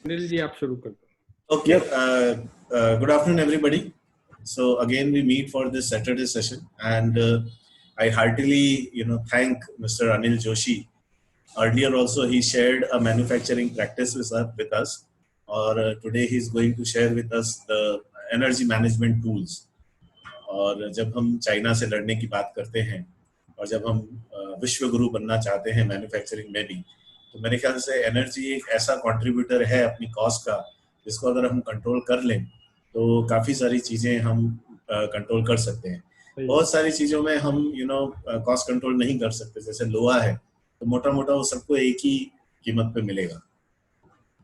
अनिल जी आप शुरू कर दो. Okay. Good afternoon, everybody. So again, we meet for this Saturday session, and I heartily, thank Mr. Anil Joshi. Earlier, also he shared a manufacturing practice with us, or today he is going to share with us the energy management tools. और जब हम China से लड़ने की बात करते हैं और जब हम विश्व गुरु बनना चाहते हैं मैन्युफैक्चरिंग में भी, तो मेरे ख्याल से एनर्जी एक ऐसा कंट्रीब्यूटर है अपनी कॉस्ट का, जिसको अगर हम कंट्रोल कर लें तो काफ़ी सारी चीज़ें हम कंट्रोल कर सकते हैं. बहुत सारी चीज़ों में हम कॉस्ट कंट्रोल नहीं कर सकते. जैसे लोहा है तो मोटा मोटा वो सबको एक ही कीमत पे मिलेगा,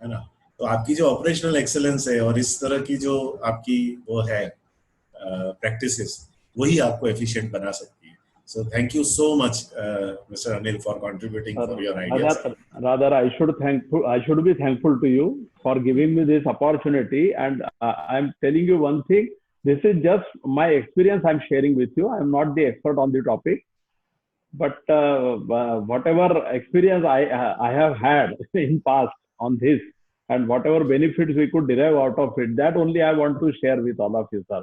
है ना. तो आपकी जो ऑपरेशनल एक्सेलेंस है और इस तरह की जो आपकी वो है practices, वही आपको efficient बना सकती है. So thank you so much, Mr. Anil, for contributing for your ideas. Rather, I should be thankful to you for giving me this opportunity. And I'm telling you one thing. This is just my experience I'm sharing with you. I'm not the expert on the topic, but whatever experience I have had in past on this, and whatever benefits we could derive out of it, that only I want to share with all of you, sir.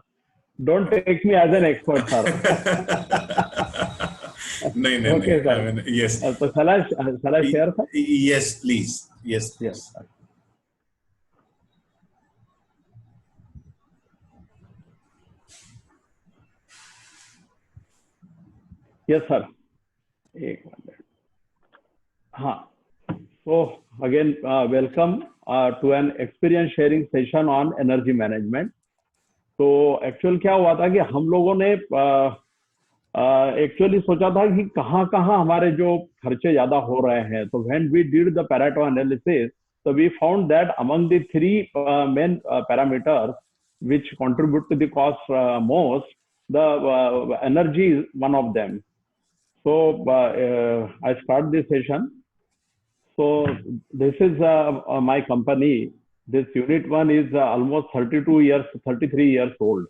Don't take me as an expert, sir. No. Okay, sir. I mean, yes. So shall I share, sir? Yes, please. Yes. Yes. Yes, sir. So again, welcome to an experience sharing session on energy management. तो actual क्या हुआ था कि हम लोगों ने actually सोचा था कि कहाँ हमारे जो खर्चे ज्यादा हो रहे हैं. तो when we did the Pareto analysis, so we found that among the three main parameters which contribute to the cost most, the energy is one of them. So I start this session. So this is my company. This unit 1 is almost 33 years old.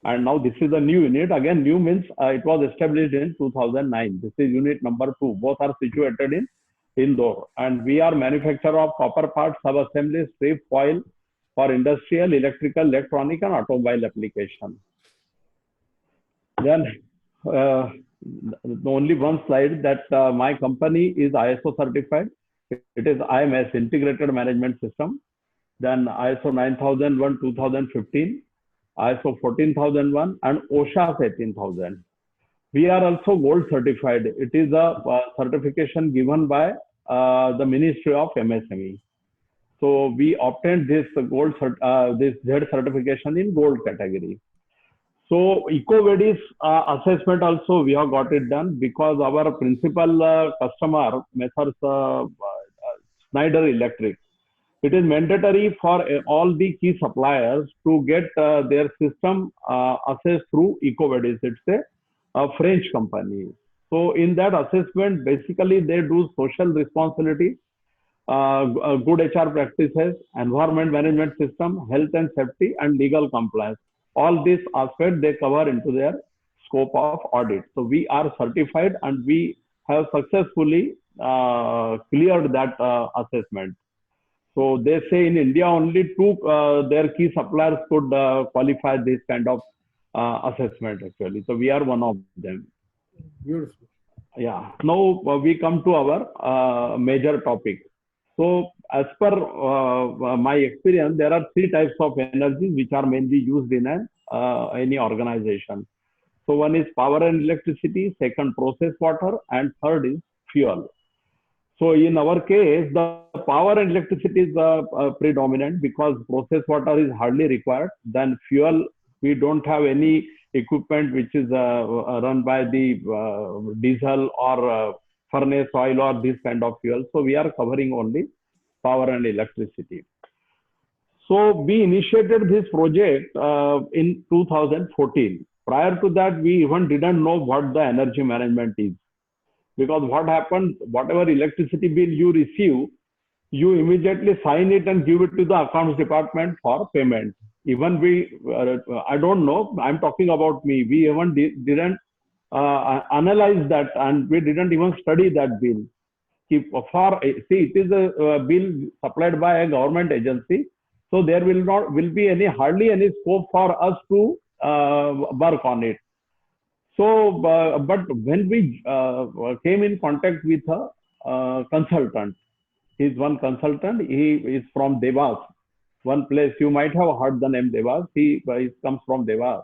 And now this is a new unit. Again, new means it was established in 2009. This is unit number 2. Both are situated in Indore. And we are manufacturer of copper parts, sub-assembly, strip, foil for industrial, electrical, electronic and automobile application. Then only one slide that my company is ISO certified. It is IMS, Integrated Management System. Then ISO 9001 2015, ISO 14001 and OSHA 18000. We are also gold certified. It is a certification given by the Ministry of MSME. So we obtained this this Z certification in gold category. So EcoVadis assessment also we have got it done, because our principal customer, Messrs. Schneider Electric, it is mandatory for all the key suppliers to get their system assessed through EcoVadis. It's a French company. So in that assessment, basically they do social responsibility, good HR practices, environment management system, health and safety, and legal compliance. All these aspects they cover into their scope of audit. So we are certified and we have successfully cleared that assessment. So they say in India only 2 their key suppliers could qualify this kind of assessment actually. So we are one of them. Beautiful. Yeah. Now we come to our major topic. So as per my experience, there are 3 types of energy which are mainly used in any organization. So one is power and electricity, second process water, and third is fuel. So in our case, the power and electricity is predominant, because process water is hardly required. Then fuel, we don't have any equipment which is run by the diesel or furnace oil or this kind of fuel. So we are covering only power and electricity. So we initiated this project in 2014. Prior to that, we even didn't know what the energy management is. Because what happened, whatever electricity bill you receive, you immediately sign it and give it to the accounts department for payment. Even we, I don't know, I'm talking about me, we even didn't analyze that, and we didn't even study that bill. for see, it is a bill supplied by a government agency, so there will be hardly any scope for us to work on it. So, but when we came in contact with a consultant, he's one consultant. He is from Devas, one place you might have heard the name Devas. He comes from Devas.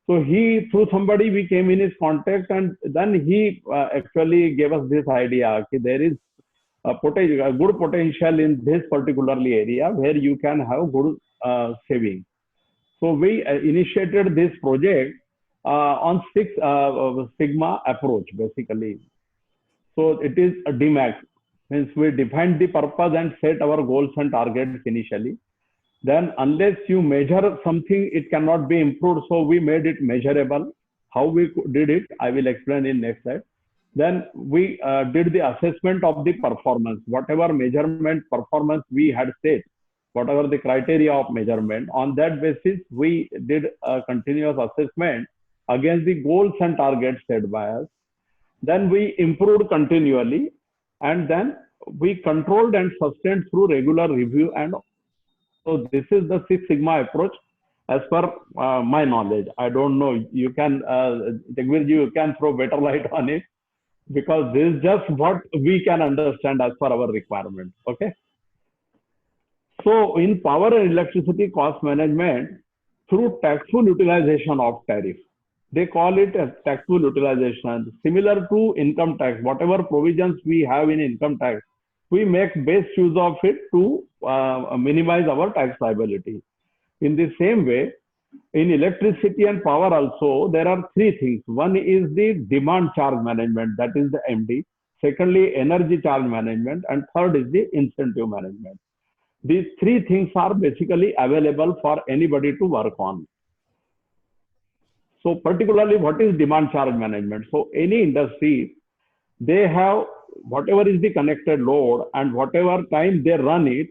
So he, through somebody, we came in his contact, and then he actually gave us this idea that there is a good potential in this particularly area where you can have good saving. So we initiated this project on Six Sigma approach, basically. So it is a DMAX, means we defined the purpose and set our goals and targets initially. Then unless you measure something, it cannot be improved. So we made it measurable. How we did it, I will explain in next slide. Then we did the assessment of the performance. Whatever measurement performance we had set, whatever the criteria of measurement, on that basis, we did a continuous assessment against the goals and targets set by us. Then we improved continually, and then we controlled and sustained through regular review. And so this is the Six Sigma approach as per my knowledge. I don't know, you can, Jagbir ji, you can throw better light on it, because this is just what we can understand as per our requirement. Okay. So in power and electricity cost management, through tactful utilization of tariff, they call it a tactful utilization, similar to income tax. Whatever provisions we have in income tax, we make best use of it to minimize our tax liability. In the same way, in electricity and power also, there are three things. One is the demand charge management, that is the MD. Secondly, energy charge management. And third is the incentive management. These three things are basically available for anybody to work on. So particularly, what is demand charge management? So any industry, they have whatever is the connected load, and whatever time they run it,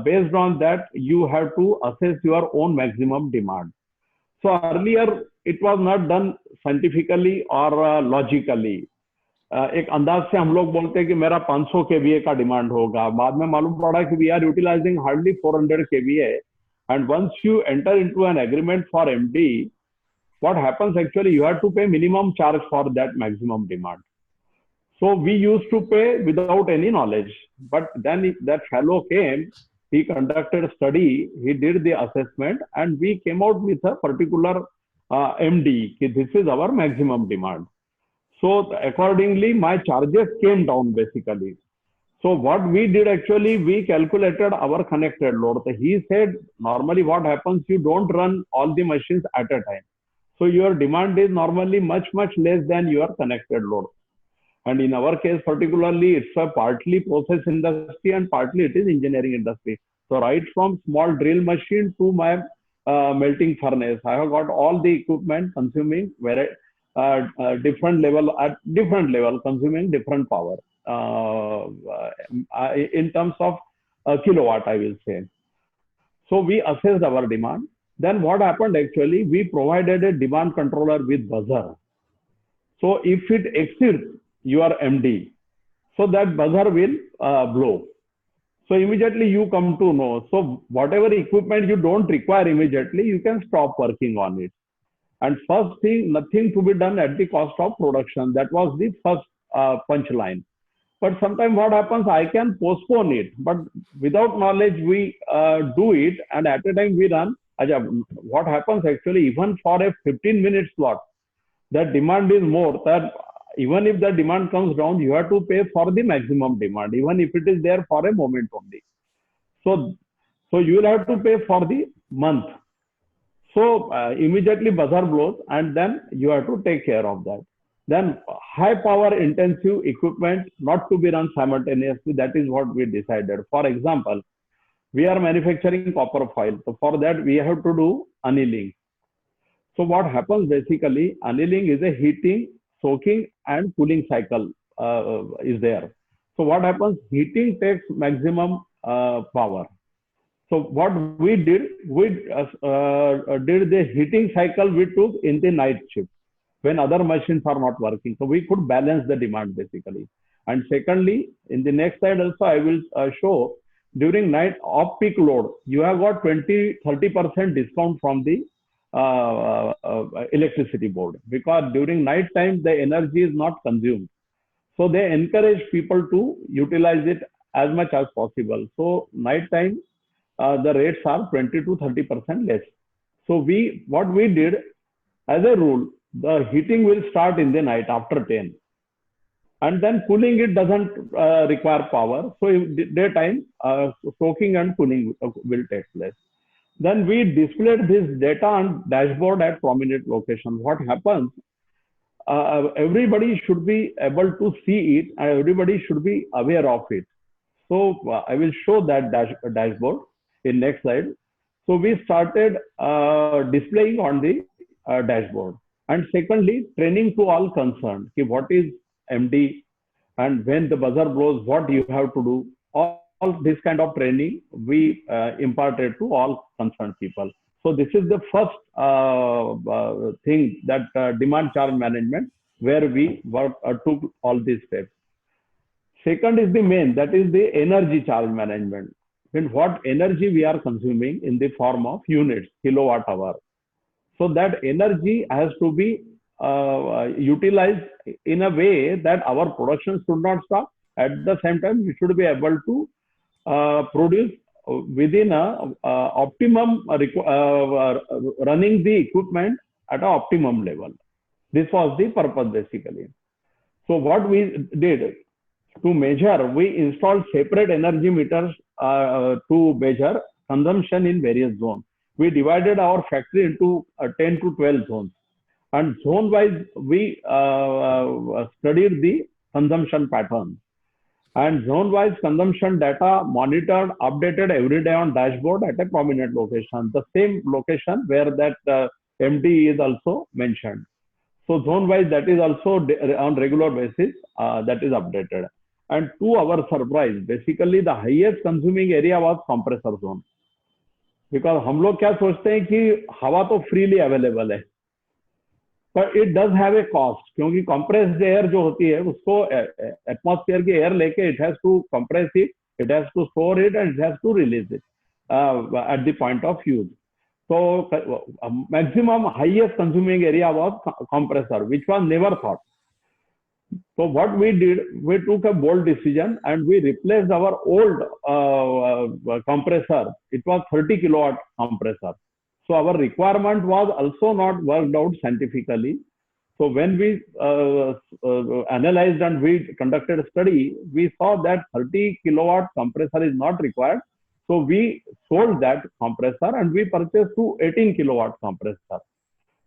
based on that, you have to assess your own maximum demand. So earlier, it was not done scientifically or logically. एक अंदाज से हम लोग बोलते हैं कि मेरा 500 kVA का डिमांड होगा, बाद में मालूम पड़ा कि we are utilizing hardly 400 kVA, and once you enter into an agreement for MD, what happens actually, you have to pay minimum charge for that maximum demand. So we used to pay without any knowledge, but then that fellow came, he conducted a study, he did the assessment, and we came out with a particular MD, this is our maximum demand. So accordingly, my charges came down basically. So what we did actually, we calculated our connected load. So he said, normally what happens, you don't run all the machines at a time. So your demand is normally much, much less than your connected load. And in our case, particularly, it's a partly process industry and partly it is engineering industry. So right from small drill machine to my melting furnace, I have got all the equipment consuming very different level, consuming different power in terms of kilowatt, I will say. So we assessed our demand. Then what happened actually, we provided a demand controller with buzzer. So if it exceeds your MD, so that buzzer will blow. So immediately you come to know. So whatever equipment you don't require immediately, you can stop working on it. And first thing, nothing to be done at the cost of production. That was the first punchline. But sometimes what happens, I can postpone it. But without knowledge, we do it. And at a time we run. What happens actually, even for a 15-minute slot, that demand is more. That even if the demand comes down, you have to pay for the maximum demand, even if it is there for a moment only. So you will have to pay for the month. So immediately buzzer blows, and then you have to take care of that. Then high power intensive equipment not to be run simultaneously. That is what we decided. For example, we are manufacturing copper foil. So for that, we have to do annealing. So what happens basically, annealing is a heating, soaking and cooling cycle is there. So what happens, heating takes maximum power. So what we did, we did the heating cycle we took in the night shift when other machines are not working. So we could balance the demand basically. And secondly, in the next slide also, I will show during night off-peak load, you have got 20-30% discount from the electricity board, because during night time the energy is not consumed. So they encourage people to utilize it as much as possible. So night time the rates are 20-30% less. So what we did as a rule, the heating will start in the night after 10. And then cooling, it doesn't require power. So in daytime, soaking and cooling will take place. Then we displayed this data on dashboard at prominent location. What happens? Everybody should be able to see it, and everybody should be aware of it. So I will show that dashboard in next slide. So we started displaying on the dashboard. And secondly, training to all concerned. What is MD, and when the buzzer blows, what you have to do. All this kind of training we imparted to all concerned people. So this is the first thing, that demand charge management, where we took all these steps. Second is the main, that is the energy charge management. When what energy we are consuming in the form of units, kilowatt hour. So that energy has to be utilized in a way that our production should not stop. At the same time, we should be able to produce within a optimum running the equipment at an optimum level. This was the purpose basically. So what we did to measure, we installed separate energy meters to measure consumption in various zones. We divided our factory into 10 to 12 zones, and zone wise we studied the consumption pattern. And zone-wise consumption data monitored, updated every day on dashboard at a prominent location, the same location where that MD is also mentioned. So zone-wise, that is also on regular basis that is updated. And to our surprise, basically the highest consuming area was compressor zone, because हम लोग क्या सोचते हैं कि हवा तो freely available है, but it does have a cost, क्योंकि compressed air जो होती है उसको atmosphere की air लेके it has to compress it, it has to store it, and it has to release it at the point of use. So maximum highest consuming area was compressor, which was never thought. So what we did, we took a bold decision and we replaced our old compressor. It was 30 kilowatt compressor. So our requirement was also not worked out scientifically. So when we analyzed and we conducted a study, we saw that 30 kilowatt compressor is not required. So we sold that compressor and we purchased 18 kilowatt compressor.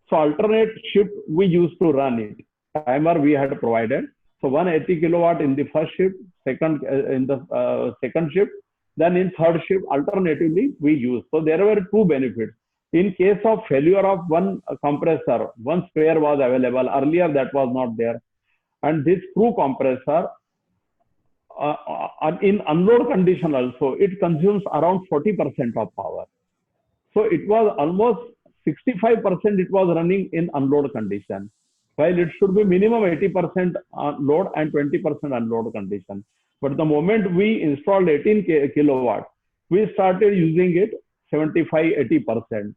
So alternate shift we used to run it. Timer we had provided. So 180 kilowatt in the first shift, second in the second shift, then in third shift alternatively we used. So there were two benefits. In case of failure of one compressor, one spare was available. Earlier that was not there. And this screw compressor, in unload condition also, it consumes around 40% of power. So it was almost 65% it was running in unload condition, while it should be minimum 80% load and 20% unload condition. But the moment we installed 18 kilowatt, we started using it 75-80%.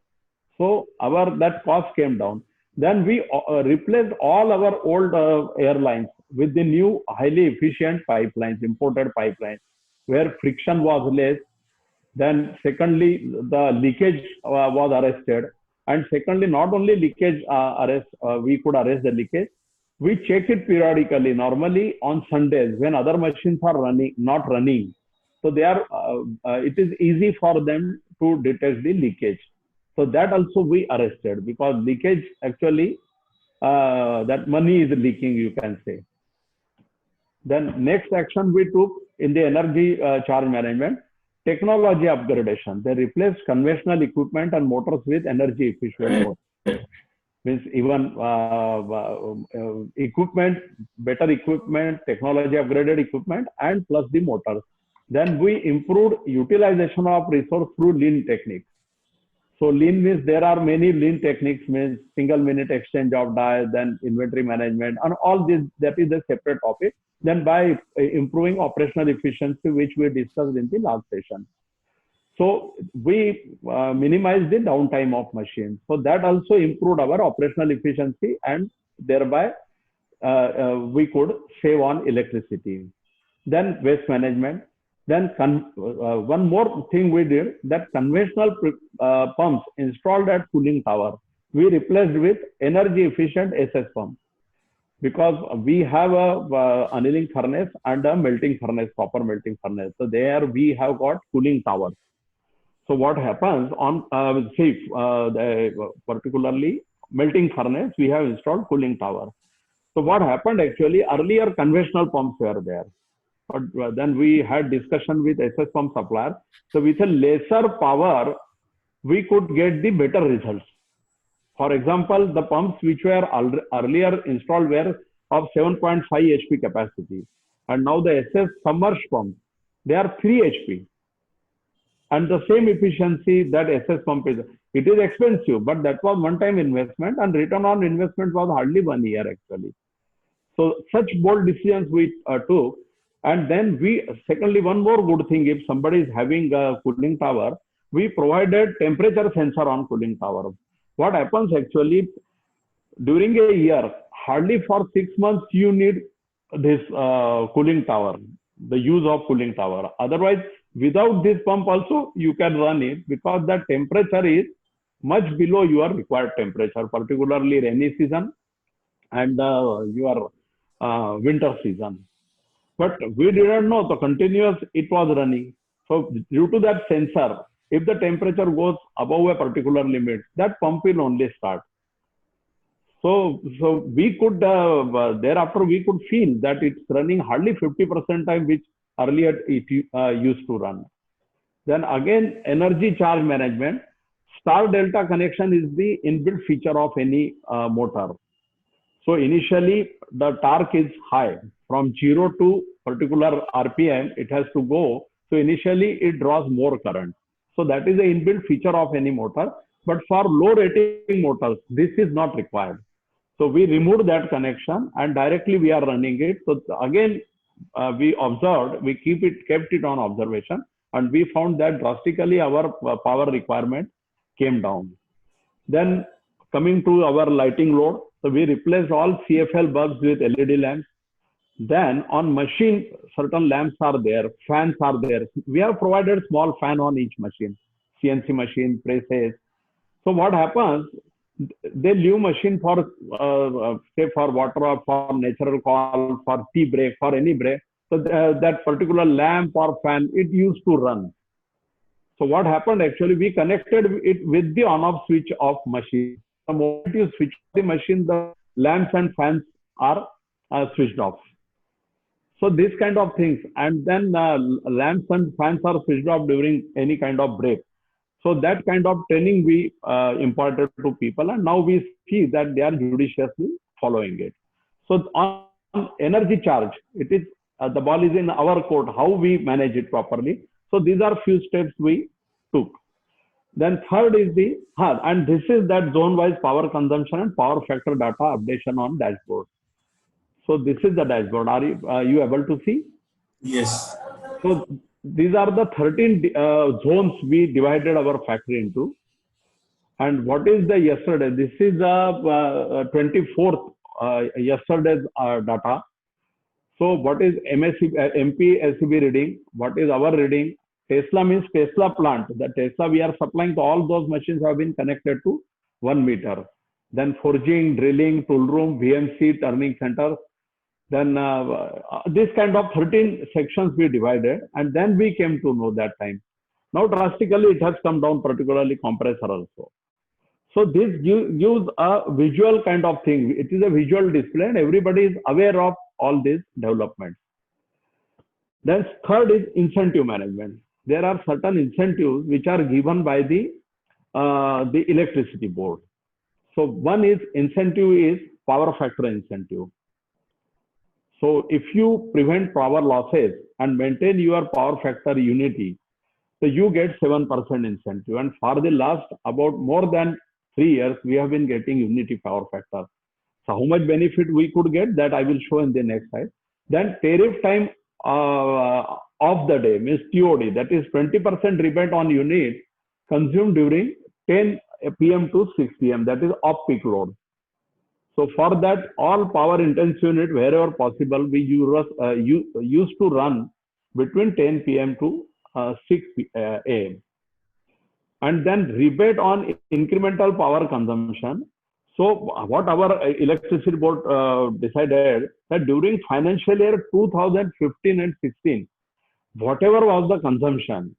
So that cost came down. Then we replaced all our old airlines with the new highly efficient pipelines, imported pipelines, where friction was less. Then secondly, the leakage was arrested. And secondly, not only leakage we could arrest the leakage, we check it periodically, normally on Sundays when other machines are not running. So they are, it is easy for them to detect the leakage. So that also we arrested, because leakage actually, that money is leaking, you can say. Then next action we took in the energy charge management, technology upgradation. They replaced conventional equipment and motors with energy efficient motors. Means even equipment, better equipment, technology upgraded equipment, and plus the motors. Then we improved utilization of resource through lean techniques. So lean means there are many lean techniques, means single minute exchange of die, then inventory management, and all this, that is a separate topic. Then by improving operational efficiency, which we discussed in the last session. So we minimize the downtime of machines. So that also improved our operational efficiency, and thereby we could save on electricity. Then waste management. Then one more thing we did, that conventional pumps installed at cooling tower, we replaced with energy efficient SS pump, because we have a annealing furnace and a melting furnace, copper melting furnace. So there we have got cooling tower. So what happens on particularly melting furnace, we have installed cooling tower. So what happened actually, earlier conventional pumps were there. But then we had discussion with SS pump supplier. So with a lesser power, we could get the better results. For example, the pumps which were earlier installed were of 7.5 HP capacity. And now the SS submerged pumps, they are 3 HP. And the same efficiency that SS pump is. It is expensive, but that was one-time investment, and return on investment was hardly 1 year actually. So such bold decisions we took. And then secondly, one more good thing, if somebody is having a cooling tower, we provided temperature sensor on cooling tower. What happens actually, during a year, hardly for 6 months, you need this cooling tower, the use of cooling tower. Otherwise, without this pump also, you can run it, because the temperature is much below your required temperature, particularly rainy season and your winter season. But we didn't know, the continuous it was running. So due to that sensor, if the temperature goes above a particular limit, that pump will only start. So we could, thereafter we could feel that it's running hardly 50% time, which earlier it used to run. Then again, energy charge management. Star Delta connection is the inbuilt feature of any motor. So initially the torque is high. From 0 to particular RPM, it has to go. So initially it draws more current. So that is the inbuilt feature of any motor. But for low rating motors, this is not required. So we removed that connection and directly we are running it. So again, we observed, we kept it on observation, and we found that drastically our power requirement came down. Then coming to our lighting load, so we replaced all CFL bulbs with LED lamps. Then on machine, certain lamps are there, fans are there. We have provided small fan on each machine, CNC machine, presses. So what happens, they leave machine for, say for water or for natural call, for tea break, for any break. So that particular lamp or fan, it used to run. So what happened actually, we connected it with the on-off switch of machine. The moment you switch the machine, the lamps and fans are switched off. So this kind of things, and then lamps and fans are switched off during any kind of break. So that kind of training we imparted to people, and now we see that they are judiciously following it. So on energy charge, it is the ball is in our court, how we manage it properly. So these are few steps we took. Then third is and this is that zone-wise power consumption and power factor data updation on dashboard. So this is the dashboard. Are you able to see? Yes. So these are the 13 zones we divided our factory into. And what is the yesterday? This is the 24th yesterday's data. So what is MP LCB reading? What is our reading? Tesla means Tesla plant. The Tesla we are supplying to all those machines have been connected to 1 meter. Then forging, drilling, tool room, VMC, turning center. Then this kind of 13 sections we divided, and then we came to know that time. Now drastically it has come down, particularly compressor also. So this gives a visual kind of thing. It is a visual display and everybody is aware of all these developments. Then third is incentive management. There are certain incentives which are given by the electricity board. So one is incentive is power factor incentive. So if you prevent power losses and maintain your power factor unity, So you get 7% incentive. And for the last about more than 3 years, we have been getting unity power factor. So how much benefit we could get, that I will show in the next slide. Then tariff time of the day means TOD, that is 20% rebate on unit consumed during 10 p.m. to 6 p.m. That is off-peak load. So for that, all power intensive unit, wherever possible, we used to run between 10 p.m. to 6 a.m. And then rebate on incremental power consumption. So what our electricity board decided that during financial year 2015 and 16, whatever was the consumption,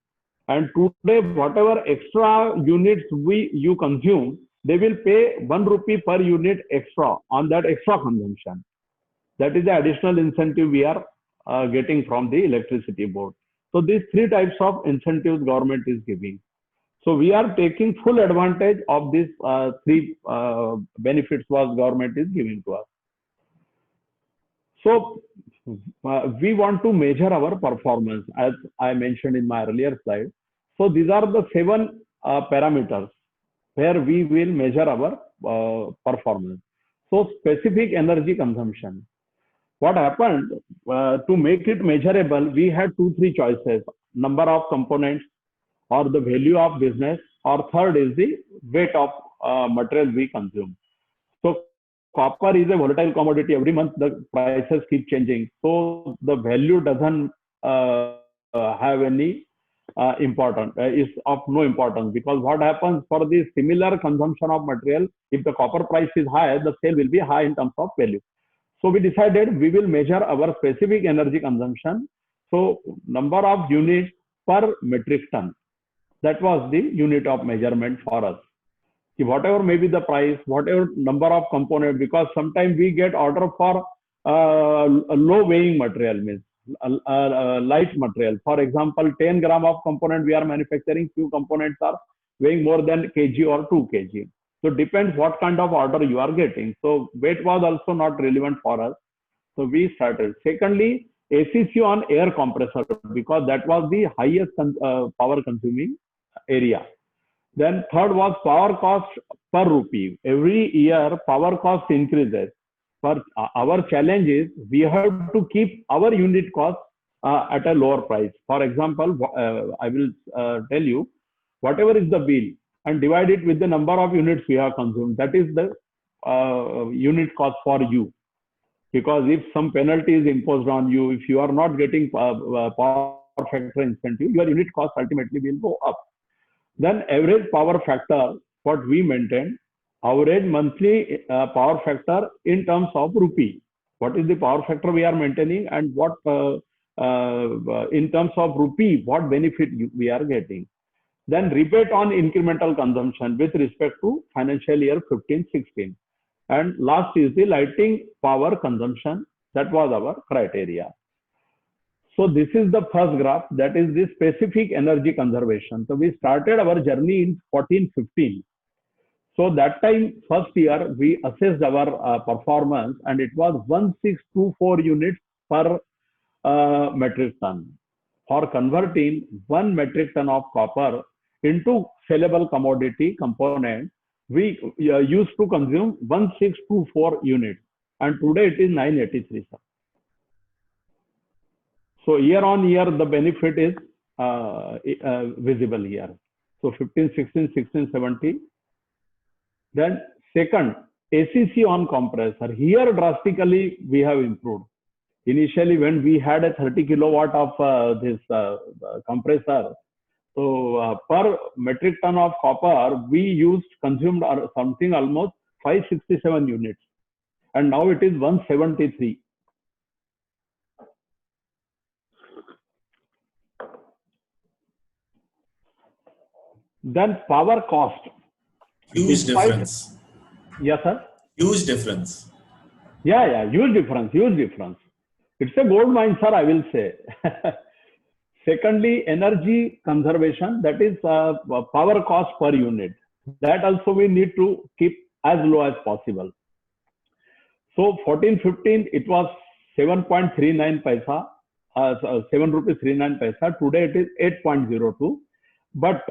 and today whatever extra units you consume, they will pay 1 rupee per unit extra on that extra consumption. That is the additional incentive we are getting from the electricity board. So these 3 types of incentives government is giving. So we are taking full advantage of these 3 benefits what government is giving to us. So we want to measure our performance, as I mentioned in my earlier slide. So these are the 7 parameters where we will measure our performance. So specific energy consumption. What happened to make it measurable, we had 2-3 choices: number of components, or the value of business, or third is the weight of material we consume. So copper is a volatile commodity. Every month the prices keep changing. So the value doesn't have any importance, is of no importance, because what happens for the similar consumption of material, if the copper price is high, the sale will be high in terms of value. So we decided we will measure our specific energy consumption. So number of units per metric ton. That was the unit of measurement for us. Whatever may be the price, whatever number of components, because sometimes we get order for a low weighing material, means light material. For example, 10 gram of component we are manufacturing, few components are weighing more than kg or 2 kg. So depends what kind of order you are getting. So weight was also not relevant for us. So we started. Secondly, ACC on air compressor, because that was the highest power consuming area. Then third was power cost per rupee. Every year power cost increases. For our challenge is we have to keep our unit cost at a lower price. For example, I will tell you, whatever is the bill and divide it with the number of units we have consumed. That is the unit cost for you. Because if some penalty is imposed on you, if you are not getting power factor incentive, your unit cost ultimately will go up. Then average power factor, what we maintain, average monthly power factor in terms of rupee. What is the power factor we are maintaining, and what in terms of rupee, what benefit we are getting. Then rebate on incremental consumption with respect to financial year 15-16. And last is the lighting power consumption. That was our criteria. So this is the first graph, that is the specific energy conservation. So we started our journey in 14-15. So that time, first year, we assessed our performance, and it was 1624 units per metric ton. For converting 1 metric ton of copper into sellable commodity component, we used to consume 1624 units, and today it is 983. So year on year, the benefit is visible here. So 15, 16, 16, 17. Then second, ACC on compressor. Here drastically we have improved. Initially, when we had a 30 kilowatt of this compressor, so per metric ton of copper, we consumed something almost 567 units, and now it is 173. Then power cost. Huge difference. Yes, sir. Huge difference. Yeah, huge difference, huge difference. It's a gold mine, sir, I will say. Secondly, energy conservation, that is power cost per unit. That also we need to keep as low as possible. So 14-15, it was 7.39 paisa, 7 rupees 39 paisa. Today it is 8.02. But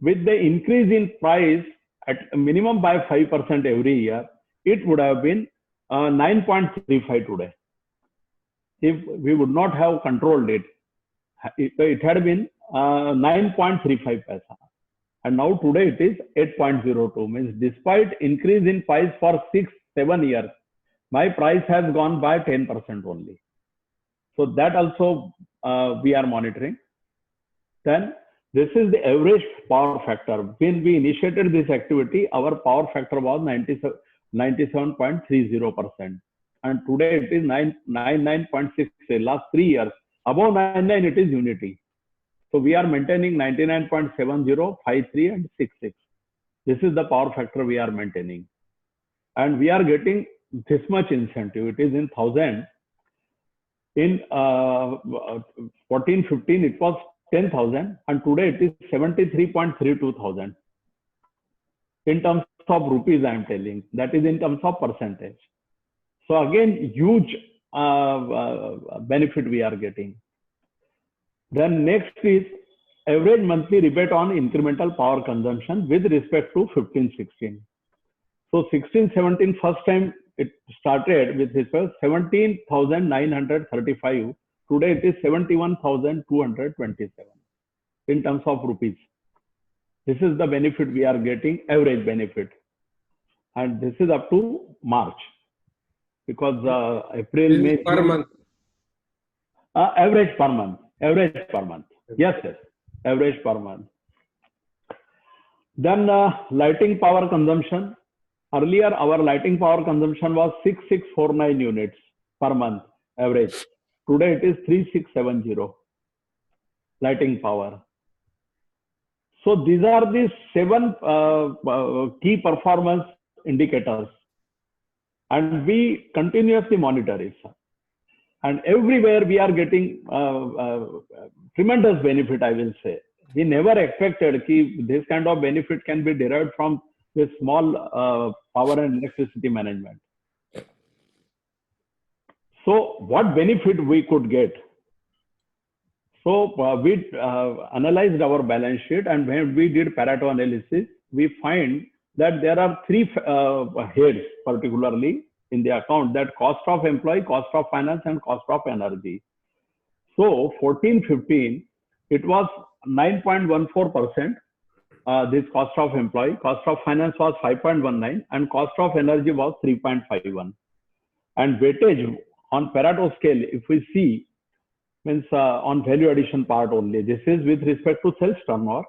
with the increase in price at a minimum by 5% every year, it would have been 9.35 today. If we would not have controlled it, it had been 9.35 paisa. And now today it is 8.02. Means despite increase in price for 6-7 years, my price has gone by 10% only. So that also we are monitoring. Then this is the average power factor. When we initiated this activity, our power factor was 97.30%. And today it is 99.6. Last 3 years, above 99 it is unity. So we are maintaining 99.70, 53 and 66. This is the power factor we are maintaining. And we are getting this much incentive. It is in 1000. In 14-15 it was 10,000 and today it is 73.32,000. In terms of rupees I am telling, that is in terms of percentage. So again, huge benefit we are getting. Then next is average monthly rebate on incremental power consumption with respect to 15-16. So 16-17 first time it started with respect 17,935. Today it is 71,227 in terms of rupees. This is the benefit we are getting, average benefit. And this is up to March. Because April, May, per month. Average per month. Average per month. Yes, yes. Average per month. Then lighting power consumption. Earlier, our lighting power consumption was 6649 units per month average. Today it is 3670 lighting power. So these are the 7 key performance indicators, and we continuously monitor it. And everywhere we are getting tremendous benefit, I will say. We never expected that this kind of benefit can be derived from this small power and electricity management. So what benefit we could get? So we analyzed our balance sheet, and when we did Pareto analysis, we find that there are 3 heads particularly in the account, that cost of employee, cost of finance and cost of energy. So 14-15, it was 9.14%. This cost of employee, cost of finance was 5.19 and cost of energy was 3.51. And weightage on Pareto scale, if we see, means on value addition part only. This is with respect to sales turnover,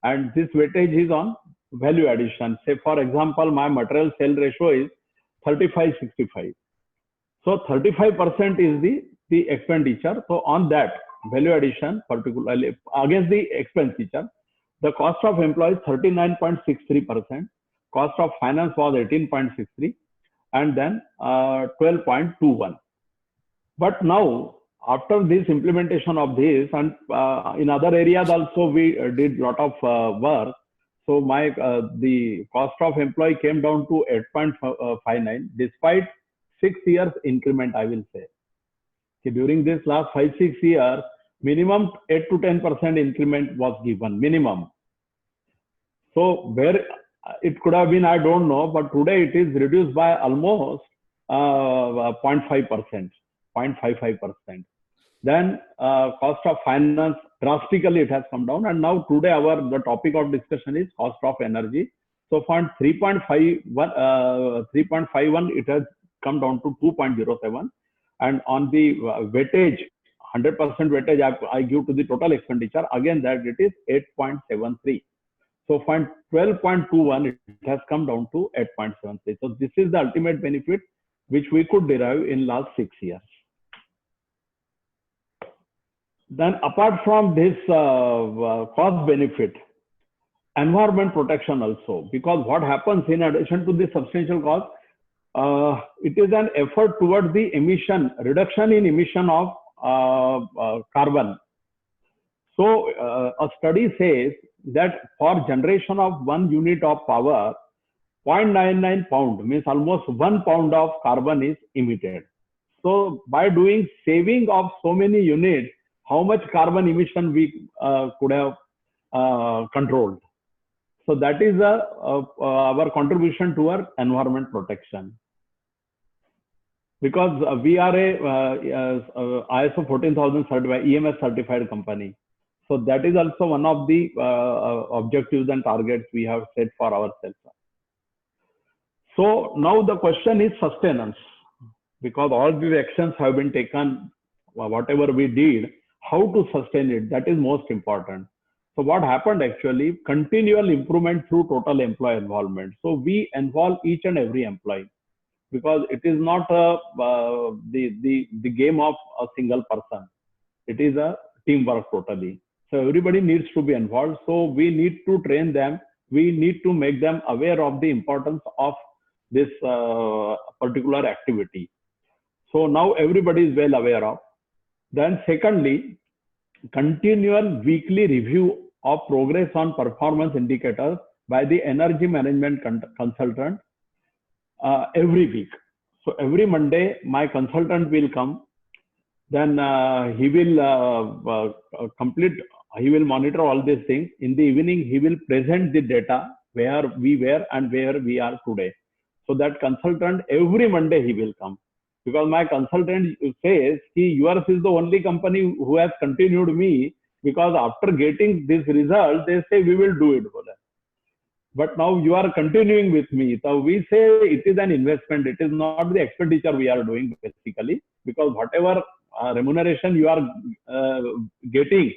and this weightage is on value addition. Say for example, my material sale ratio is 35-65. So 35% is the expenditure. So on that value addition, particularly against the expenditure, the cost of employees 39.63%, cost of finance was 18.63, and then 12.21. But now, after this implementation of this, and in other areas also we did lot of work. So my the cost of employee came down to 8.59 despite 6 years increment, I will say. Okay, during this last 5-6 years, minimum 8 to 10% increment was given, minimum. So where it could have been, I don't know, but today it is reduced by almost 0.5%, 0.55%. Then cost of finance, drastically it has come down, and now today the topic of discussion is cost of energy. So from 3.51 it has come down to 2.07, and on the weightage, 100% weightage I give to the total expenditure, again that it is 8.73. So from 12.21 it has come down to 8.73. So this is the ultimate benefit which we could derive in last 6 years. Then apart from this cost benefit, environment protection also, because what happens in addition to the substantial cost, it is an effort towards the reduction in emission of carbon. So a study says that for generation of 1 unit of power, 0.99 pound, means almost 1 pound of carbon is emitted. So by doing saving of so many units, how much carbon emission we could have controlled. So that is our contribution to our environment protection. Because we are a ISO 14000 certified, EMS certified company. So that is also one of the objectives and targets we have set for ourselves. So now the question is sustenance, because all these actions have been taken, whatever we did, how to sustain it, that is most important. So what happened actually, continual improvement through total employee involvement. So we involve each and every employee, because it is not the game of a single person. It is a teamwork totally. So everybody needs to be involved. So we need to train them. We need to make them aware of the importance of this particular activity. So now everybody is well aware of. Then secondly, continual weekly review of progress on performance indicators by the energy management consultant every week. So every Monday, my consultant will come. Then he will he will monitor all these things. In the evening, he will present the data where we were and where we are today. So that consultant, every Monday he will come. Because my consultant says, yours is the only company who has continued me, because after getting this result, they say we will do it. But now you are continuing with me. So we say it is an investment. It is not the expenditure we are doing basically, because whatever remuneration you are getting,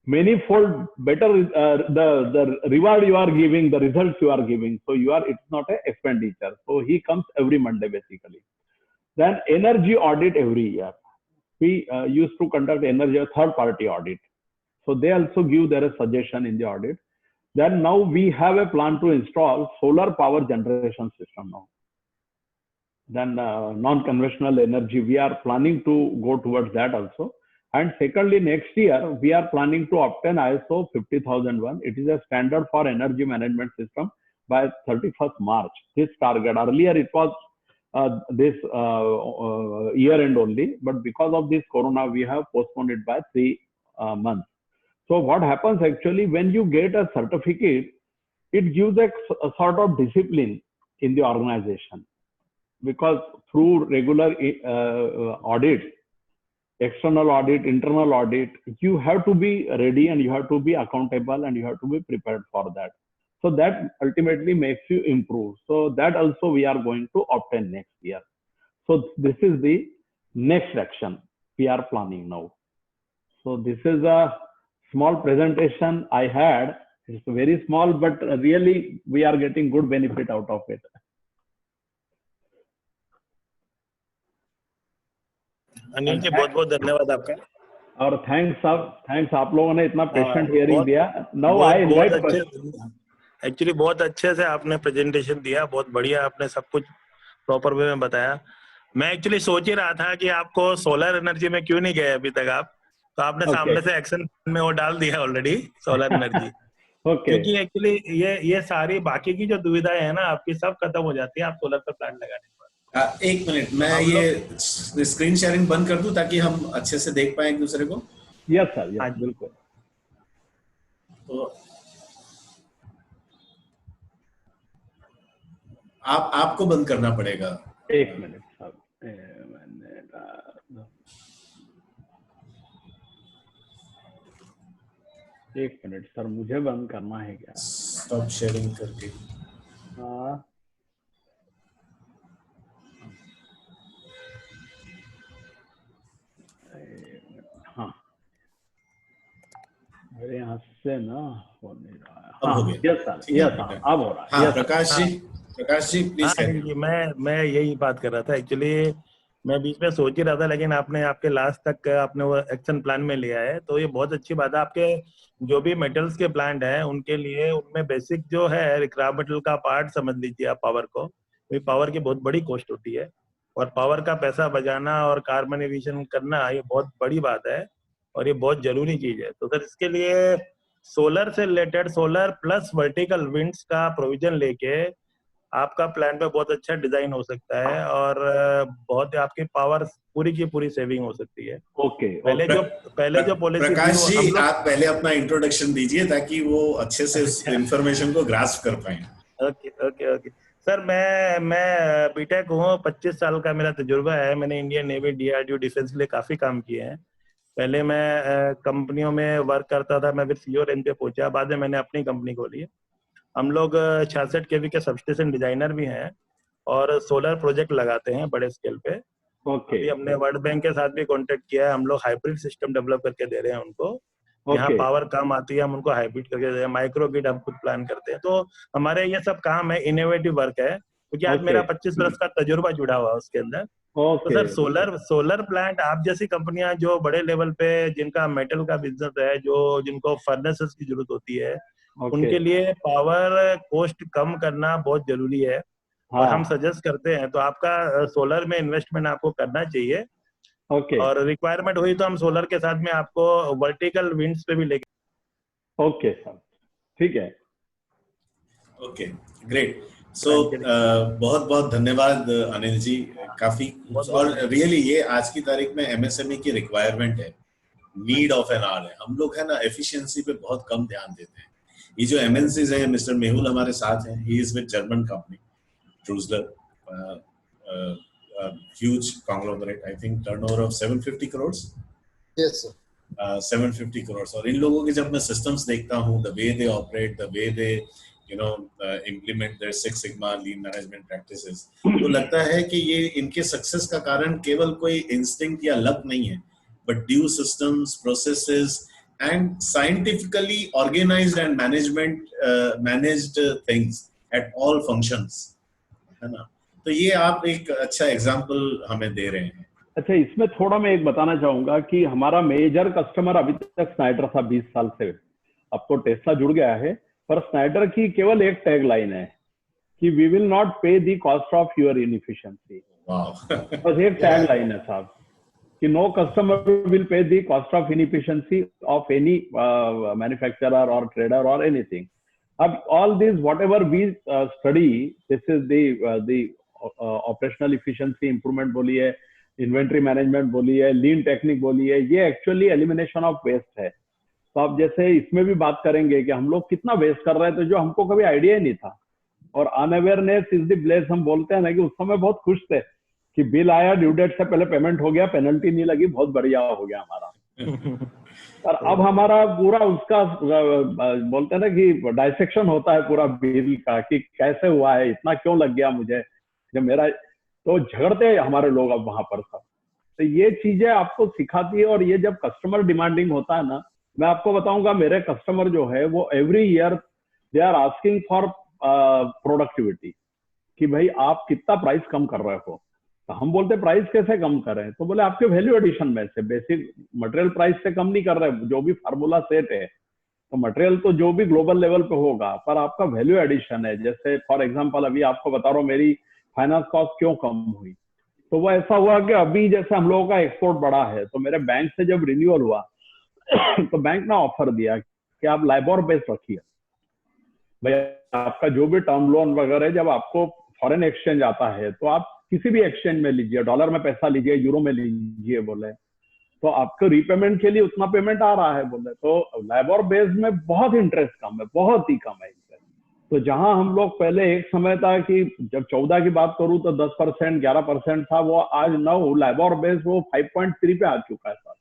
many-fold better the reward you are giving, the results you are giving. So it's not an expenditure. So he comes every Monday basically. Then energy audit every year. We used to conduct energy third-party audit. So they also give their suggestion in the audit. Then now we have a plan to install solar power generation system now. Then non-conventional energy, we are planning to go towards that also. And secondly, next year, we are planning to obtain ISO 50001. It is a standard for energy management system by 31st March. This target, earlier it was this year end only, but because of this corona, we have postponed it by 3 months. So what happens actually, when you get a certificate, it gives a sort of discipline in the organization, because through regular audits, external audit, internal audit, you have to be ready and you have to be accountable and you have to be prepared for that. So that ultimately makes you improve. So that also we are going to obtain next year. So this is the next action we are planning now. So this is a small presentation I had. It's very small, but really we are getting good benefit out of it. Anil ji बहुत बहुत धन्यवाद आपका. और thanks आप लोगों ने इतना patient hearing दिया. Now I invite. एक्चुअली बहुत अच्छे से आपने प्रेजेंटेशन दिया, बहुत बढ़िया आपने सब कुछ प्रॉपर वे में बताया. मैं एक्चुअली सोच ही रहा था कि आपको सोलर एनर्जी में क्यों नहीं गए अभी तक आप, तो आपने सामने से एक्शन में वो डाल दिया ऑलरेडी सोलर एनर्जी. क्योंकि एक्चुअली ये सारी बाकी की जो दुविधाएं है ना आपकी, सब खत्म हो जाती है आप सोलर पर प्लांट लगाने के बाद. एक मिनट, मैं ये स्क्रीन शेयरिंग बंद कर दूं ताकि हम अच्छे से देख पाए एक दूसरे को. यस सर, यस बिल्कुल. तो आपको बंद करना पड़ेगा. एक मिनट सर, एक मिनट सर, मुझे बंद करना है क्या? स्टॉप शेयरिंग करके. हाँ, मेरे यहाँ से ना हो नहीं रहा है. हाँ, यस सर, यस सर, अब हो रहा है. हाँ, प्रकाश जी प्लीज करिए. मैं यही बात कर रहा था. एक्चुअली मैं बीच में सोच ही रहा था, लेकिन आपने आपके लास्ट तक आपने वो एक्शन प्लान में लिया है, तो ये बहुत अच्छी बात है. आपके जो भी मेटल्स के प्लांट हैं उनके लिए उनमें बेसिक जो है रिक्वायरमेंट का पार्ट समझ लीजिए आप पावर को. पावर की बहुत बड़ी कॉस्ट होती है और पावर का पैसा बचाना और कार्बन एमिशन करना ये बहुत बड़ी बात है और ये बहुत जरूरी चीज है. तो सर इसके लिए सोलर से related, solar plus vertical winds का प्रोविजन लेके आपका प्लान पे बहुत अच्छा डिजाइन हो सकता है और बहुत आपकी पावर पूरी की पूरी सेविंग हो सकती है। ओके पहले जो पॉलिसी थी प्रकाश वो जी, हम लोग। आप पहले अपना इंट्रोडक्शन दीजिए ताकि वो अच्छे से उस इंफॉर्मेशन को ग्रास्प कर पाए। ओके ओके ओके सर, मैं बीटेक हूँ, 25 साल का मेरा तजुर्बा है। मैंने इंडियन नेवी, डीआरडीओ, डिफेंस के लिए काफी काम किए हैं। पहले मैं कंपनियों में वर्क करता था, मैं फिर सीईओ रैंक पे पहुंचा, बाद में मैंने अपनी कंपनी खोली है। हम लोग 66 केवी के सबस्टेशन डिजाइनर भी हैं और सोलर प्रोजेक्ट लगाते हैं बड़े स्केल पे। अभी हमने वर्ल्ड बैंक के साथ भी कांटेक्ट किया है, हम लोग हाइब्रिड सिस्टम डेवलप करके दे रहे हैं उनको। यहाँ पावर कम आती है, हम उनको हाइब्रिड करके दे रहे हैं, माइक्रो ग्रिड हम खुद प्लान करते हैं। तो हमारे ये सब काम है, इनोवेटिव वर्क है, क्योंकि आज मेरा 25 वर्ष का तजुर्बा जुड़ा हुआ है उसके अंदर। तो सर सोलर प्लांट आप जैसी कंपनियां जो बड़े लेवल पे जिनका मेटल का बिजनेस है, जो जिनको फर्नेसेस की जरूरत होती है, उनके लिए पावर कॉस्ट कम करना बहुत जरूरी है। और हम सजेस्ट करते हैं, तो आपका सोलर में इन्वेस्टमेंट आपको करना चाहिए। और रिक्वायरमेंट हुई तो हम सोलर के साथ में आपको वर्टिकल विंड्स पे भी लेके। ओके सर, ठीक है। Okay, great. सो बहुत बहुत धन्यवाद अनिल जी, काफी। और रियली ये आज की तारीख में एमएसएमई की रिक्वायरमेंट है, नीड ऑफ एन आवर है। हम लोग है ना एफिशिएंसी पे बहुत कम ध्यान देते हैं। ये जो एमएनसीज हैं, मिस्टर मेहुल हमारे साथ हैं, he is with German company Trusler, huge conglomerate, I think turnover of 750 crores. Yes sir. 750 crores. और इन लोगों के जब मैं systems देखता हूँ, the way they operate, the way they implement their Six Sigma lean management practices, तो लगता है कि ये इनके सक्सेस का कारण केवल कोई इंस्टिंक्ट या लक नहीं है, but due systems, processes and scientifically organized and managed things at all functions, है ना। तो ये आप एक अच्छा एग्जांपल हमें दे रहे हैं। अच्छा, इसमें थोड़ा मैं एक बताना चाहूंगा कि हमारा मेजर कस्टमर अभी तक स्नाइडर था 20 साल से। अब तो टेस्ला जुड़ गया है, पर स्नाइडर की केवल एक टैग लाइन है कि we will not pay the cost of your inefficiency. बस एक टैग लाइन है साहब कि no customer will pay the cost of inefficiency of any manufacturer और ट्रेडर और एनीथिंग। अब all this whatever we study, this is the operational efficiency improvement बोलिए, inventory management बोलिए, लीन टेक्निक बोलिए, ये एक्चुअली एलिमिनेशन ऑफ वेस्ट है। तो आप जैसे इसमें भी बात करेंगे कि हम लोग कितना वेस्ट कर रहे थे जो हमको कभी आइडिया ही नहीं था। और अनअवेयरनेस इज द ब्लेस, हम बोलते हैं ना कि उस समय बहुत खुश थे कि बिल आया, ड्यू डेट से पहले पेमेंट हो गया, पेनल्टी नहीं लगी, बहुत बढ़िया हो गया हमारा। पर अब हमारा पूरा उसका बोलते हैं ना कि डाइसेक्शन होता है पूरा बिल का, कि कैसे हुआ है, इतना क्यों लग गया मुझे, जब मेरा, तो झगड़ते हैं हमारे लोग अब वहां पर सब। तो ये चीजें आपको सिखाती है। और ये जब कस्टमर डिमांडिंग होता है ना, मैं आपको बताऊंगा, मेरे कस्टमर जो है वो every year they are asking for productivity, कि भाई आप कितना प्राइस कम कर रहे हो। तो हम बोलते प्राइस कैसे कम करें, तो बोले आपके वैल्यू एडिशन में से, बेसिक मटेरियल प्राइस से कम नहीं कर रहे, जो भी फार्मूला सेट है, तो मटेरियल तो जो भी ग्लोबल लेवल पे होगा, पर आपका वैल्यू एडिशन है। जैसे फॉर एग्जांपल अभी आपको बता रहा हूँ मेरी फाइनेंस कॉस्ट क्यों कम हुई, तो वो ऐसा हुआ कि अभी जैसे हम लोगों का एक्सपोर्ट बढ़ा है, तो मेरे बैंक से जब रिन्यूअल हुआ तो बैंक ने ऑफर दिया कि आप लाइबोर बेस्ड रखिए, भाई आपका जो भी टर्म लोन वगैरह, जब आपको फॉरेन एक्सचेंज आता है तो आप किसी भी एक्सचेंज में लीजिए, डॉलर में पैसा लीजिए, यूरो में लीजिए, बोले तो आपको रीपेमेंट के लिए उतना पेमेंट आ रहा है, बोले तो लाइबोर बेस्ड में बहुत इंटरेस्ट कम है, बहुत ही कम है इंटरेस्ट। तो जहां हम लोग पहले एक समय था कि जब 14 की बात करूं तो 10% 11% था, वो आज 9 लाइबोर बेस्ड वो 5.3 पे आ चुका है सर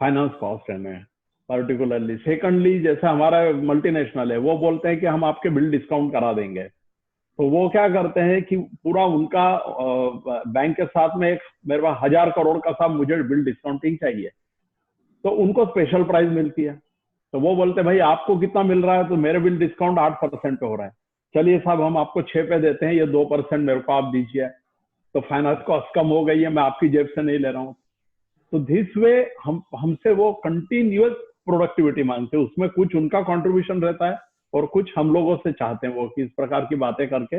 फाइनेंस कॉस्ट में पर्टिकुलरली। सेकंडली, जैसे हमारा मल्टीनेशनल है, वो बोलते हैं कि हम आपके बिल डिस्काउंट करा देंगे, तो वो क्या करते हैं कि पूरा उनका बैंक के साथ में एक, मेरे पास 1000 करोड़ का साहब मुझे बिल डिस्काउंटिंग चाहिए, तो उनको स्पेशल प्राइस मिलती है। तो वो बोलते हैं भाई आपको कितना मिल रहा है, तो मेरे बिल डिस्काउंट 8% पे हो रहा है, चलिए साहब हम आपको 6 पे देते हैं, ये 2% मेरे को आप दीजिए, तो फाइनेंस कॉस्ट कम हो गई है, मैं आपकी जेब से नहीं ले रहा हूँ। तो दिस वे हमसे वो कंटिन्यूअस प्रोडक्टिविटी मांगते हैं, उसमें कुछ उनका कंट्रीब्यूशन रहता है और कुछ हम लोगों से चाहते हैं वो कि इस प्रकार की बातें करके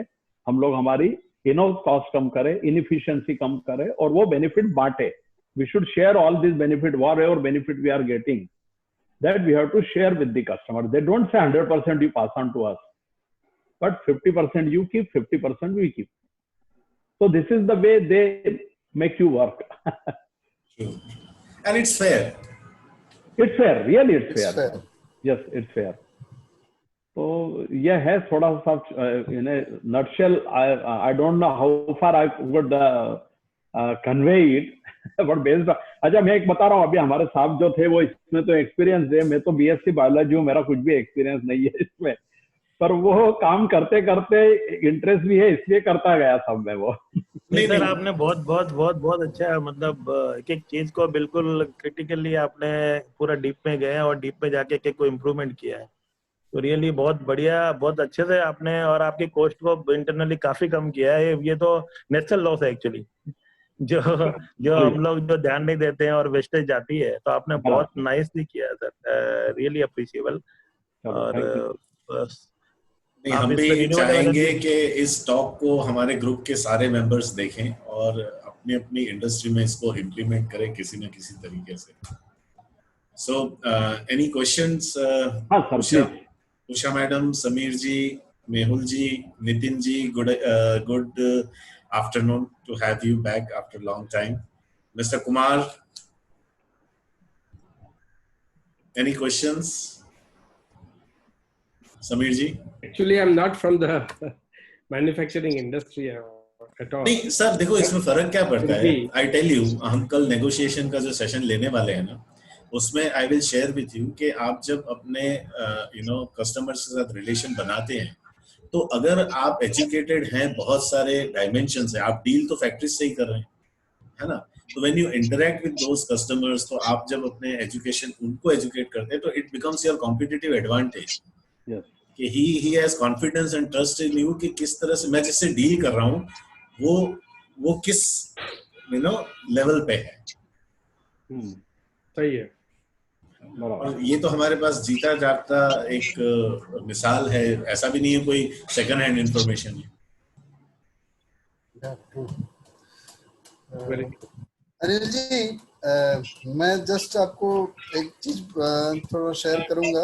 हम लोग हमारी इनहाउस कॉस्ट कम करें, इनएफिशिएंसी कम करें और वो बेनिफिट बांटे। We should share all this benefit, whatever benefit we are getting, that we have to share with the customer. They don't say 100% you pass on to us. but 50% you keep, 50% we keep. So this is the way they make you work. True. And it's fair. It's fair, really it's It's fair. fair. Yes, it's fair. तो ये है थोड़ा सा in a nutshell. I don't know how far I would convey it, but based. अच्छा मैं एक बता रहा हूँ, अभी हमारे साहब जो थे वो इसमें तो एक्सपीरियंस है, मैं तो BSc बायोलॉजी हूँ, मेरा कुछ भी एक्सपीरियंस नहीं है इसमें, पर वो काम करते करते इंटरेस्ट भी है इसलिए करता गया सब में वो। नहीं सर, आपने बहुत बहुत बहुत बहुत अच्छा, मतलब एक एक चीज को बिल्कुल क्रिटिकली आपने पूरा डीप में गए और डीप में जाके एक को इम्प्रूवमेंट किया है। तो रियली बहुत बढ़िया, बहुत अच्छे से आपने, और आपकी कॉस्ट को इंटरनली काफी कम किया है। ये तो नेचुरल लॉस है एक्चुअली, जो हम लोग जो ध्यान नहीं देते हैं और वेस्टेज जाती है, तो आपने बहुत नाइसली किया सर, रियली अप्रिशिएबल। और हम भी चाहेंगे कि इस टॉक को हमारे ग्रुप के सारे मेंबर्स देखें और अपनी अपनी इंडस्ट्री में इसको इम्प्लीमेंट करें किसी न किसी तरीके से। So any questions? Usha madam, Sameer ji, Mehul ji, Nitin ji, good afternoon to have you back after a long time. Mr. Kumar, any questions? Samir ji? Actually, I'm not from the manufacturing industry at all. नहीं sir, देखो इसमें फर्क क्या पड़ता है। I tell you, हम कल negotiation का जो सेशन लेने वाले हैं ना, उसमें I will share with you कि आप जब अपने कस्टमर्स के साथ रिलेशन बनाते हैं, तो अगर आप एजुकेटेड हैं, बहुत सारे डायमेंशंस हैं, आप डील तो फैक्ट्री से ही कर रहे हैं, है ना। तो when you interact with those customers, तो आप जब अपने एजुकेशन उनको एजुकेट करते हैं, तो it becomes your competitive advantage कि he has confidence and trust in you कि किस तरह से मैं जिससे डील कर रहा हूँ वो किस लेवल पे है। सही है। और ये तो हमारे पास जीता जागता एक मिसाल है, ऐसा भी नहीं है कोई सेकंड हैंड इंफॉर्मेशन है। अनिल जी, मैं जस्ट आपको एक चीज थोड़ा शेयर करूंगा।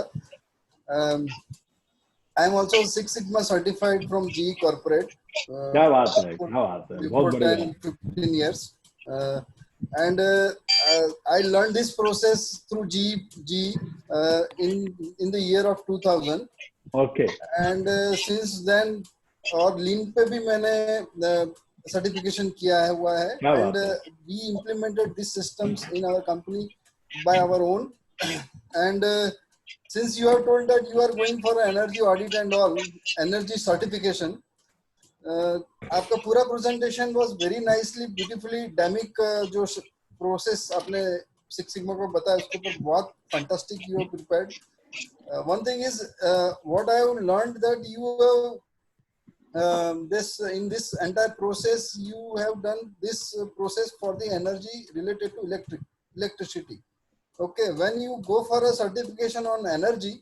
I am also 6 sigma certified from GE corporate. क्या बात है, क्या बात है, बहुत बढ़िया। 15 years. And I learned this process through GE in the year of 2000. Okay. And since then, और Lean पे भी मैंने certification किया हुआ है, and we implemented these systems in our company by our own. And since you have told that you are going for energy audit and all, energy certification, आपका पूरा presentation was very nicely beautifully dynamic, जो process आपने six sigma को बताया उसके ऊपर बहुत fantastic you have prepared. One thing is what I have learned that you have this in this entire process you have done this process for the energy related to electricity. Okay, when you go for a certification on energy,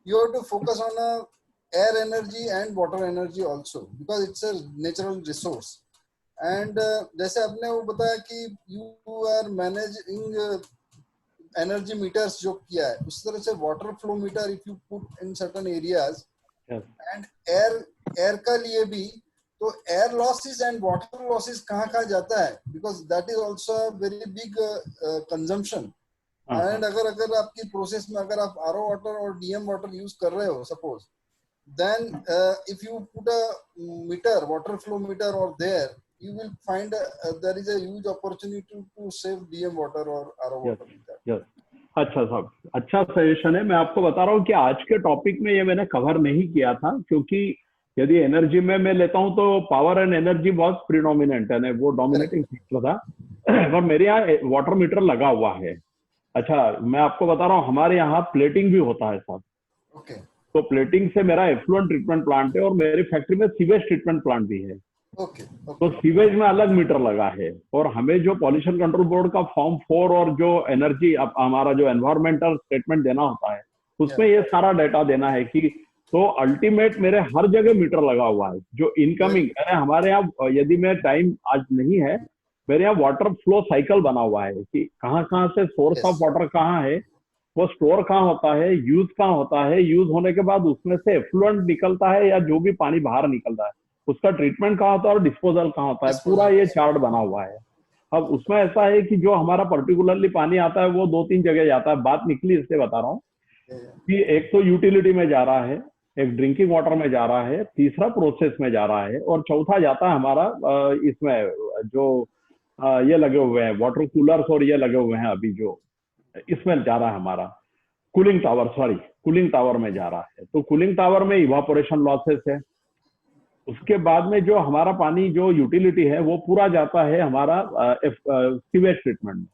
you have to focus on air energy and water energy also, because it's a natural resource. And जैसे आपने वो बताया कि you are managing energy meters जो किया है, उस तरह से water flow meter if you put in certain areas, and air का लिए भी तो air losses and water losses कहाँ जाता है, because that is also a very big consumption. And अगर आपकी प्रोसेस में अगर आप RO water और DM water यूज कर रहे हो suppose, then if you put a meter, water flow meter or there, you will find there is a huge opportunity to save DM water or RO water. Yes. अच्छा साहब, अच्छा suggestion है। मैं आपको बता रहा हूँ कि आज के टॉपिक में ये मैंने कवर नहीं किया था, क्योंकि यदि एनर्जी में मैं लेता हूँ तो पावर एंड एनर्जी बहुत प्रीडोमिनेंट है, वो डोमिनेटिंग फैक्टर था, और मेरे यहाँ वाटर मीटर लगा हुआ है। अच्छा, मैं आपको बता रहा हूँ हमारे यहाँ प्लेटिंग भी होता है साहब। Okay. तो प्लेटिंग से मेरा एफ्लुएंट ट्रीटमेंट प्लांट है और मेरी फैक्ट्री में सीवेज ट्रीटमेंट प्लांट भी है। Okay. तो सीवेज में अलग मीटर लगा है, और हमें जो पॉल्यूशन कंट्रोल बोर्ड का फॉर्म 4 और जो एनर्जी हमारा जो एनवायरमेंटल स्टेटमेंट देना होता है, उसमें ये सारा डाटा देना है कि तो अल्टीमेट मेरे हर जगह मीटर लगा हुआ है जो इनकमिंग। हमारे यहाँ यदि मैं टाइम आज नहीं है, मेरे यहाँ वाटर फ्लो साइकिल बना हुआ है कि कहाँ से सोर्स ऑफ वाटर कहाँ है, वो स्टोर कहाँ होता है, यूज कहाँ होता है, यूज होने के बाद उसमें से एफ्लुएंट निकलता है या जो भी पानी बाहर निकलता है उसका ट्रीटमेंट कहाँ होता है और डिस्पोजल कहाँ होता है, पूरा ये चार्ट बना हुआ है। अब उसमें ऐसा है कि जो हमारा पर्टिकुलरली पानी आता है वो 2-3 जगह जाता है। बात निकली इसलिए बता रहा हूँ कि एक तो यूटिलिटी में जा रहा है, एक ड्रिंकिंग वाटर में जा रहा है, तीसरा प्रोसेस में जा रहा है और चौथा जाता है हमारा इसमें जो ये लगे हुए हैं वाटर कूलर्स और ये लगे हुए हैं अभी जो इसमें जा रहा है हमारा cooling tower, sorry cooling tower में जा रहा है। तो कूलिंग टावर में इवापोरेशन लॉसेस है। उसके बाद में जो हमारा पानी जो यूटिलिटी है वो पूरा जाता है हमारा सीवेज ट्रीटमेंट में।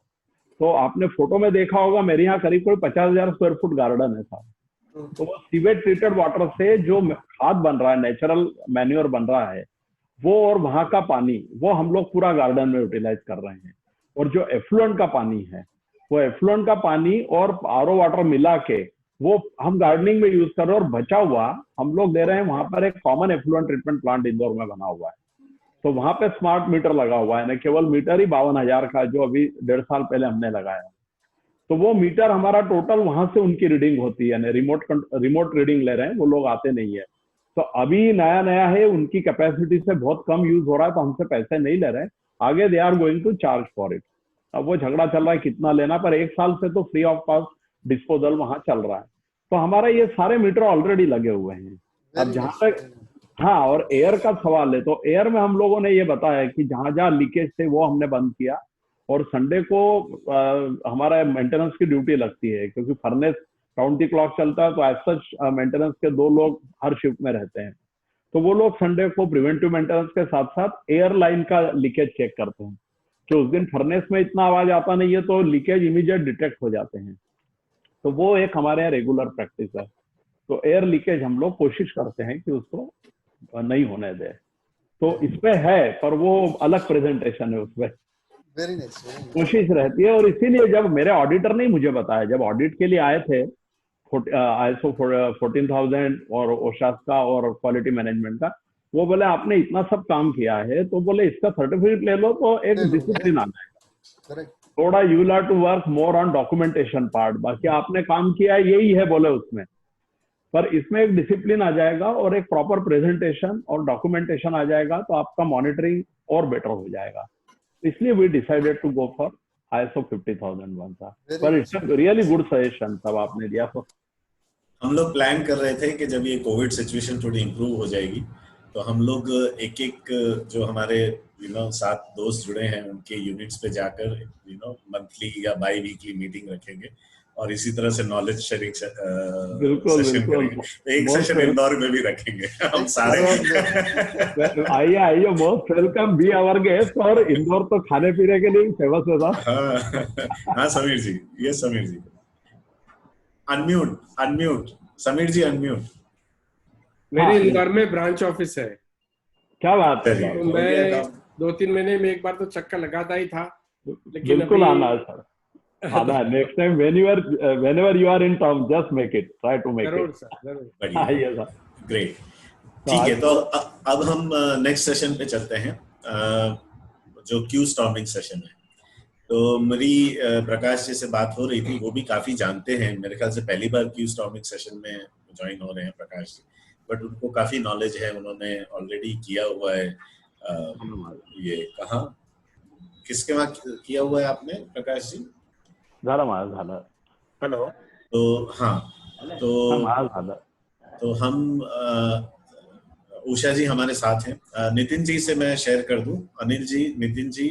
तो आपने फोटो में देखा होगा मेरे यहाँ करीब कोई 50,000 स्क्वायर फुट गार्डन है साहब। तो वो सीवेज ट्रीटेड वाटर से जो खाद बन रहा है, नेचुरल मैन्योर बन रहा है वो, और वहां का पानी वो हम लोग पूरा गार्डन में यूटिलाइज कर रहे हैं। और जो एफ्लुएंट का पानी है वो एफ्लुएंट का पानी और आरओ वाटर मिला के वो हम गार्डनिंग में यूज कर रहे हैं और बचा हुआ हम लोग दे रहे हैं। वहां पर एक common effluent treatment plant Indore में बना हुआ है। तो वहां पे स्मार्ट मीटर लगा हुआ है, न केवल मीटर ही 52,000 का जो अभी 1.5 साल पहले हमने लगाया। तो वो मीटर हमारा टोटल वहां से उनकी रीडिंग होती है, रिमोट रीडिंग ले रहे हैं, वो लोग आते नहीं है। तो अभी नया नया है, उनकी कैपेसिटी से बहुत कम यूज हो रहा है तो हमसे पैसे नहीं ले रहे हैं। आगे they are going to charge for it. अब वो झगड़ा चल रहा है कितना लेना, पर 1 साल से तो फ्री ऑफ कॉस्ट डिस्पोजल वहां चल रहा है। तो हमारा ये सारे मीटर ऑलरेडी लगे हुए हैं। अब जहां तक हाँ और एयर का सवाल है, तो एयर में हम लोगों ने ये बताया कि जहां जहां लीकेज थे वो हमने बंद किया। और संडे को हमारा मेंटेनेंस की ड्यूटी लगती है क्योंकि फर्नेस राउंड दी क्लॉक चलता है। तो एज सच मेंटेनेंस के 2 लोग हर शिफ्ट में रहते हैं। तो वो लोग संडे को प्रिवेंटिव मेंटेनेंस के साथ साथ एयर लाइन का लीकेज चेक करते हैं कि उस दिन फर्नेस में इतना आवाज आता नहीं है तो लीकेज इमीडिएट डिटेक्ट हो जाते हैं। तो वो एक हमारे यहाँ रेगुलर प्रैक्टिस है। तो एयर लीकेज हम लोग कोशिश करते हैं कि उसको नहीं होने दे। तो इसमें है, पर वो अलग प्रेजेंटेशन है, उसमें कोशिश रहती है। और इसीलिए जब मेरे ऑडिटर ने मुझे बताया, जब ऑडिट के लिए आए थे ISO 14000 और ओशास का और क्वालिटी मैनेजमेंट का, वो बोले आपने इतना सब काम किया है तो बोले इसका सर्टिफिकेट ले लो तो एक डिसिप्लिन आ जाएगा। थोड़ा you will have to work more on documentation part, बाकी आपने काम किया है यही है बोले उसमें, पर इसमें एक डिसिप्लिन आ जाएगा और एक प्रॉपर प्रेजेंटेशन और डॉक्यूमेंटेशन आ जाएगा तो आपका मॉनिटरिंग और बेटर हो जाएगा। इसलिए we decided to go for ISO 50001 था। पर इट्स रियली गुड सजेशन तब आपने दिया। तो हम लोग प्लान कर रहे थे कि जब ये कोविड सिचुएशन थोड़ी इम्प्रूव हो जाएगी तो हम लोग एक जो हमारे साथ दोस्त जुड़े हैं उनके यूनिट्स पे जाकर मंथली या बाई वीकली मीटिंग रखेंगे और इसी तरह से नॉलेज शेयरिंग सेशन करेंगे। एक सेशन इंदौर में भी रखेंगे हम सारे। आइए most welcome, be our guest. और इंदौर तो खाने पीने के लिए फेमस है साहब। हाँ समीर जी, ये समीर जी अनम्यूट समीर जी अनम्यूट। मेरे इंदौर में ब्रांच ऑफिस है। क्या बात है। तो मैं 2-3 महीने में एक बार तो चक्कर लगाता ही था, लेकिन बिल्कुल आना है सर, आना है। Next time whenever you are in town just make it, try to make जरूर it। सर, जरूर। आइए सर। ग्रेट, ठीक है। तो अब हम नेक्स्ट सेशन पे चलते हैं जो क्यू स्टॉर्मिंग सेशन है। तो मेरी प्रकाश जी से बात हो रही थी, वो भी काफी जानते हैं, मेरे ख्याल से पहली बार क्यू स्टॉर्मिंग सेशन में ज्वाइन हो रहे हैं प्रकाश जी, बट उनको काफी नॉलेज है, उन्होंने ऑलरेडी किया हुआ है। ये कहाँ किसके वहाँ किया हुआ है आपने प्रकाश जी? झाला। हेलो। तो हाँ, तो हम उषा जी हमारे साथ हैं। नितिन जी से मैं शेयर कर दूं। अनिल जी, नितिन जी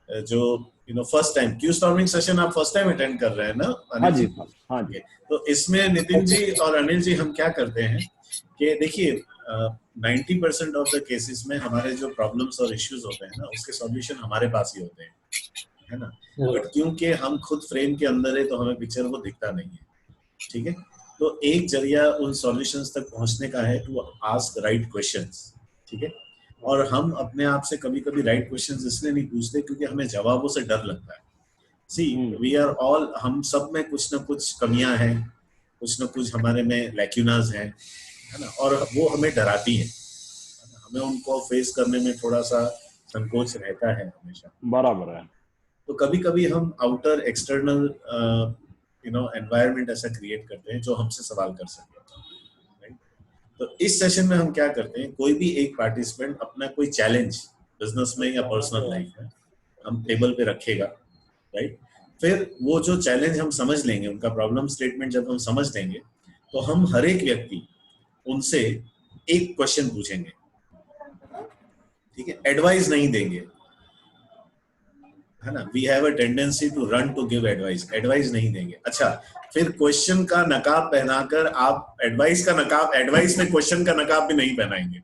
जो first time Q storming session आप फर्स्ट टाइम अटेंड कर रहे हैं ना अनिल जी? हाँ जी। तो इसमें नितिन जी और अनिल जी हम क्या करते हैं कि देखिए 90% ऑफ द केसेस में हमारे जो प्रॉब्लम्स और इश्यूज होते हैं ना उसके सॉल्यूशन हमारे पास ही होते हैं, है ना। बट क्योंकि हम खुद फ्रेम के अंदर है तो हमें पिक्चर वो दिखता नहीं है, ठीक है। तो एक जरिया उन सॉल्यूशंस तक पहुंचने का है टू आस्क राइट क्वेश्चंस, ठीक है। और हम अपने आप से कभी कभी राइट क्वेश्चंस इसलिए नहीं पूछते क्योंकि हमें जवाबों से डर लगता है। सी वी आर ऑल, हम सब में कुछ ना कुछ कमियां हैं, कुछ ना कुछ हमारे में लैक्यूनाज हैं, है ना, और वो हमें डराती हैं, हमें उनको फेस करने में थोड़ा सा संकोच रहता है हमेशा। बराबर है। तो कभी कभी हम आउटर एक्सटर्नल एनवायरनमेंट ऐसा क्रिएट करते हैं जो हमसे सवाल कर सके, राइट? तो इस सेशन में हम क्या करते हैं, कोई भी एक पार्टिसिपेंट अपना कोई चैलेंज बिजनेस में या पर्सनल लाइफ में हम टेबल पे रखेगा, राइट? फिर वो जो चैलेंज हम समझ लेंगे, उनका प्रॉब्लम स्टेटमेंट जब हम समझ लेंगे, तो हम हर एक व्यक्ति उनसे एक क्वेश्चन पूछेंगे, ठीक है? एडवाइस नहीं देंगे, है ना? We have a tendency to run to give advice नहीं देंगे। अच्छा, फिर क्वेश्चन का नकाब पहनाकर आप एडवाइस में क्वेश्चन का नकाब भी नहीं पहनाएंगे।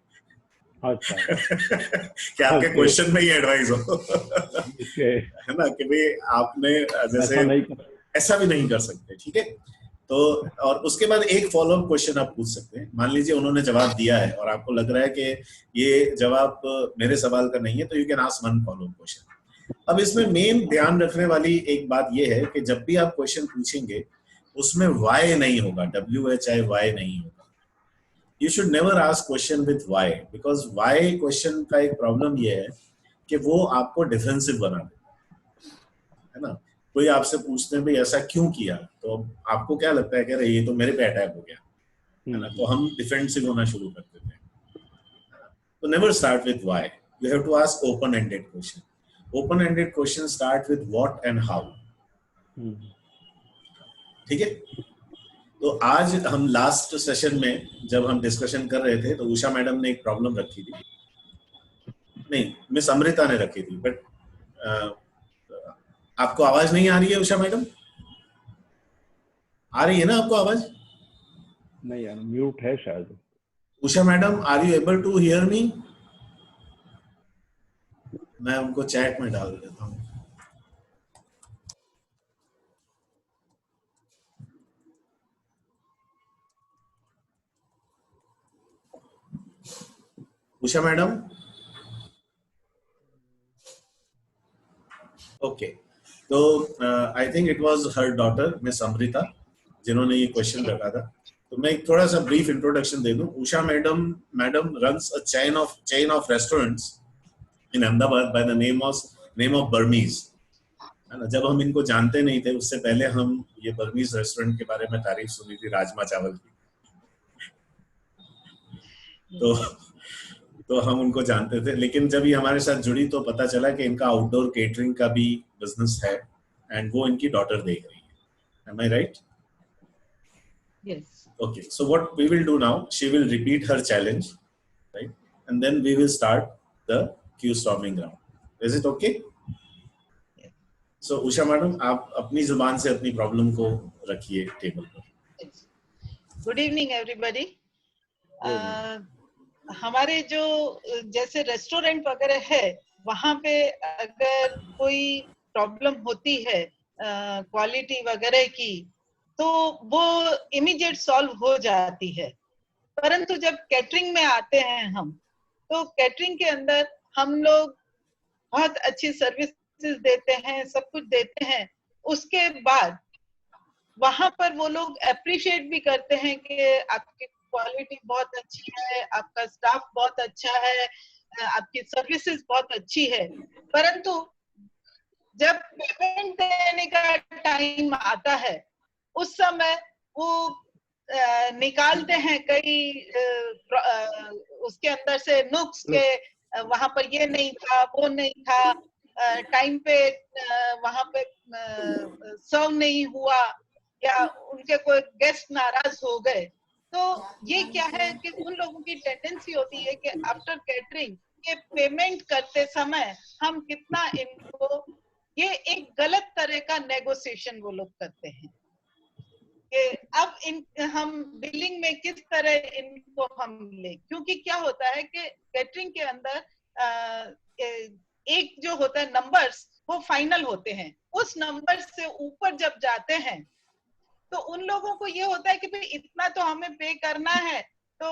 अच्छा कि आपके क्वेश्चन में ही एडवाइस हो, है ना? कि भाई आपने जैसे ऐसा भी नहीं कर सकते, ठीक है? तो और उसके बाद एक फॉलोअप क्वेश्चन आप पूछ सकते हैं। मान लीजिए उन्होंने जवाब दिया है और आपको लग रहा है कि ये जवाब मेरे सवाल का नहीं है, तो you can ask one follow up question. अब इसमें मेन ध्यान रखने वाली एक बात यह है कि जब भी आप क्वेश्चन पूछेंगे उसमें वाई नहीं होगा, WHY नहीं होगा। You should never ask question with why, because why question का एक प्रॉब्लम ये है कि वो आपको डिफेंसिव बना दे, है ना? कोई आपसे पूछते हैं भाई ऐसा क्यों किया, तो आपको क्या लगता है कि अरे ये तो मेरे पे अटैक हो गया, है ना? तो हम डिफेंसिव होना शुरू कर देते हैं। तो never start with why, you have to ask open ended question. Open ended question start with what and how, ठीक है? तो आज हम लास्ट सेशन में जब हम डिस्कशन कर रहे थे तो उषा मैडम ने एक प्रॉब्लम रखी थी, नहीं मिस अमृता ने रखी थी, बट आपको आवाज नहीं आ रही है उषा मैडम? आ रही है ना आपको आवाज? नहीं यार, म्यूट है शायद। Usha madam, are you able to hear me? मैं उनको चैट में डाल देता हूँ। उषा मैडम, ओके, तो I think it was her daughter miss Amrita जिन्होंने ये क्वेश्चन रखा था। तो मैं एक थोड़ा सा ब्रीफ इंट्रोडक्शन दे दूं। Usha madam runs a chain of restaurants in Ahmedabad by the name of Burmese, है ना? जब हम इनको जानते नहीं थे, उससे पहले हम ये बर्मीज रेस्टोरेंट के बारे में तारीफ सुनी थी राजमा चावल की, तो हम उनको जानते थे। लेकिन जब ये हमारे साथ जुड़ी तो पता चला कि इनका आउटडोर केटरिंग का भी बिजनेस है एंड वो इनकी डॉटर देख रही है। Am I right? Yes. Okay, so what we will do now, she will repeat her challenge, right? And then we will start the Q storming round. Is it okay? Yes. So Usha madam, आप अपनी जुबान से अपनी problem को रखिए table पर। Yes. Good evening everybody. हमारे जो जैसे रेस्टोरेंट वगैरह है, वहाँ पे अगर कोई प्रॉब्लम होती है क्वालिटी वगैरह की, तो वो इमीडिएट सॉल्व हो जाती है। परंतु जब कैटरिंग में आते हैं हम, तो कैटरिंग के अंदर हम लोग बहुत अच्छी सर्विसेज देते हैं, सब कुछ देते हैं। उसके बाद वहां पर वो लोग अप्रिशिएट भी करते हैं कि आपकी क्वालिटी बहुत अच्छी है, आपका स्टाफ बहुत अच्छा है, आपकी सर्विसेज बहुत अच्छी है। परंतु जब पेमेंट देने का टाइम आता है, उस समय वो निकालते हैं कई उसके अंदर से नुक्स के, वहां पर ये नहीं था, वो नहीं था, टाइम पे वहां पे सर्व नहीं हुआ, या उनके कोई गेस्ट नाराज हो गए। तो ये क्या है कि उन लोगों की टेंडेंसी होती है कि आफ्टर कैटरिंग ये पेमेंट करते समय हम कितना इनको, ये एक गलत तरह का नेगोशिएशन वो लोग करते हैं कि अब हम बिलिंग में किस तरह इनको हम ले। क्योंकि क्या होता है कि कैटरिंग के अंदर एक जो होता है नंबर्स, वो फाइनल होते हैं। उस नंबर से ऊपर जब जाते हैं तो उन लोगों को ये होता है कि भाई इतना तो हमें पे करना है। तो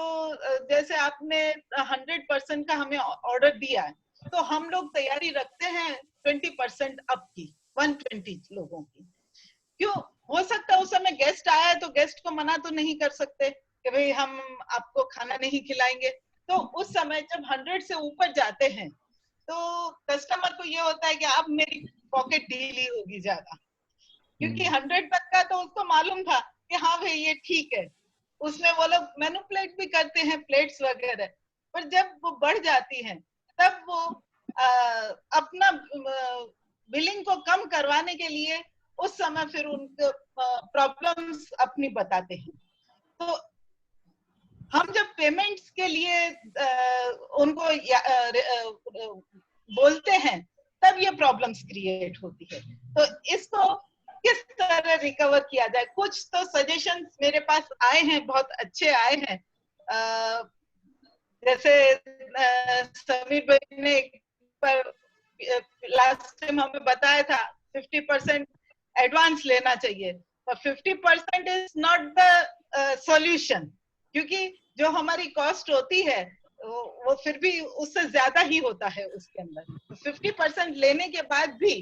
जैसे आपने 100% का हमें ऑर्डर दिया है, तो हम लोग तैयारी रखते हैं 20% अप की, 120 लोगों की। क्यों? हो सकता है उस समय गेस्ट आया है, तो गेस्ट को मना तो नहीं कर सकते कि भाई हम आपको खाना नहीं खिलाएंगे। तो उस समय जब 100 से ऊपर जाते हैं, तो कस्टमर को ये होता है कि अब मेरी पॉकेट ढीली होगी ज्यादा, क्योंकि 100 तक का तो उसको मालूम था कि हाँ भाई ये ठीक है, उसमें वो लोग मैनिपुलेट भी करते हैं प्लेट्स वगैरह, पर जब वो बढ़ जाती हैं तब वो अपना बिलिंग को कम करवाने के लिए उस समय फिर उनको प्रॉब्लम्स अपनी बताते हैं। तो हम जब पेमेंट्स के लिए उनको बोलते हैं तब ये प्रॉब्लम्स क्रिएट होती है। तो इसको किस तरह रिकवर किया जाए, कुछ तो सजेशंस मेरे पास आए हैं, बहुत अच्छे आए हैं। जैसे समीर भाई ने लास्ट टाइम हमें बताया था 50% एडवांस लेना चाहिए, पर 50% इज नॉट द सॉल्यूशन, क्योंकि जो हमारी कॉस्ट होती है वो फिर भी उससे ज्यादा ही होता है उसके अंदर। 50% लेने के बाद भी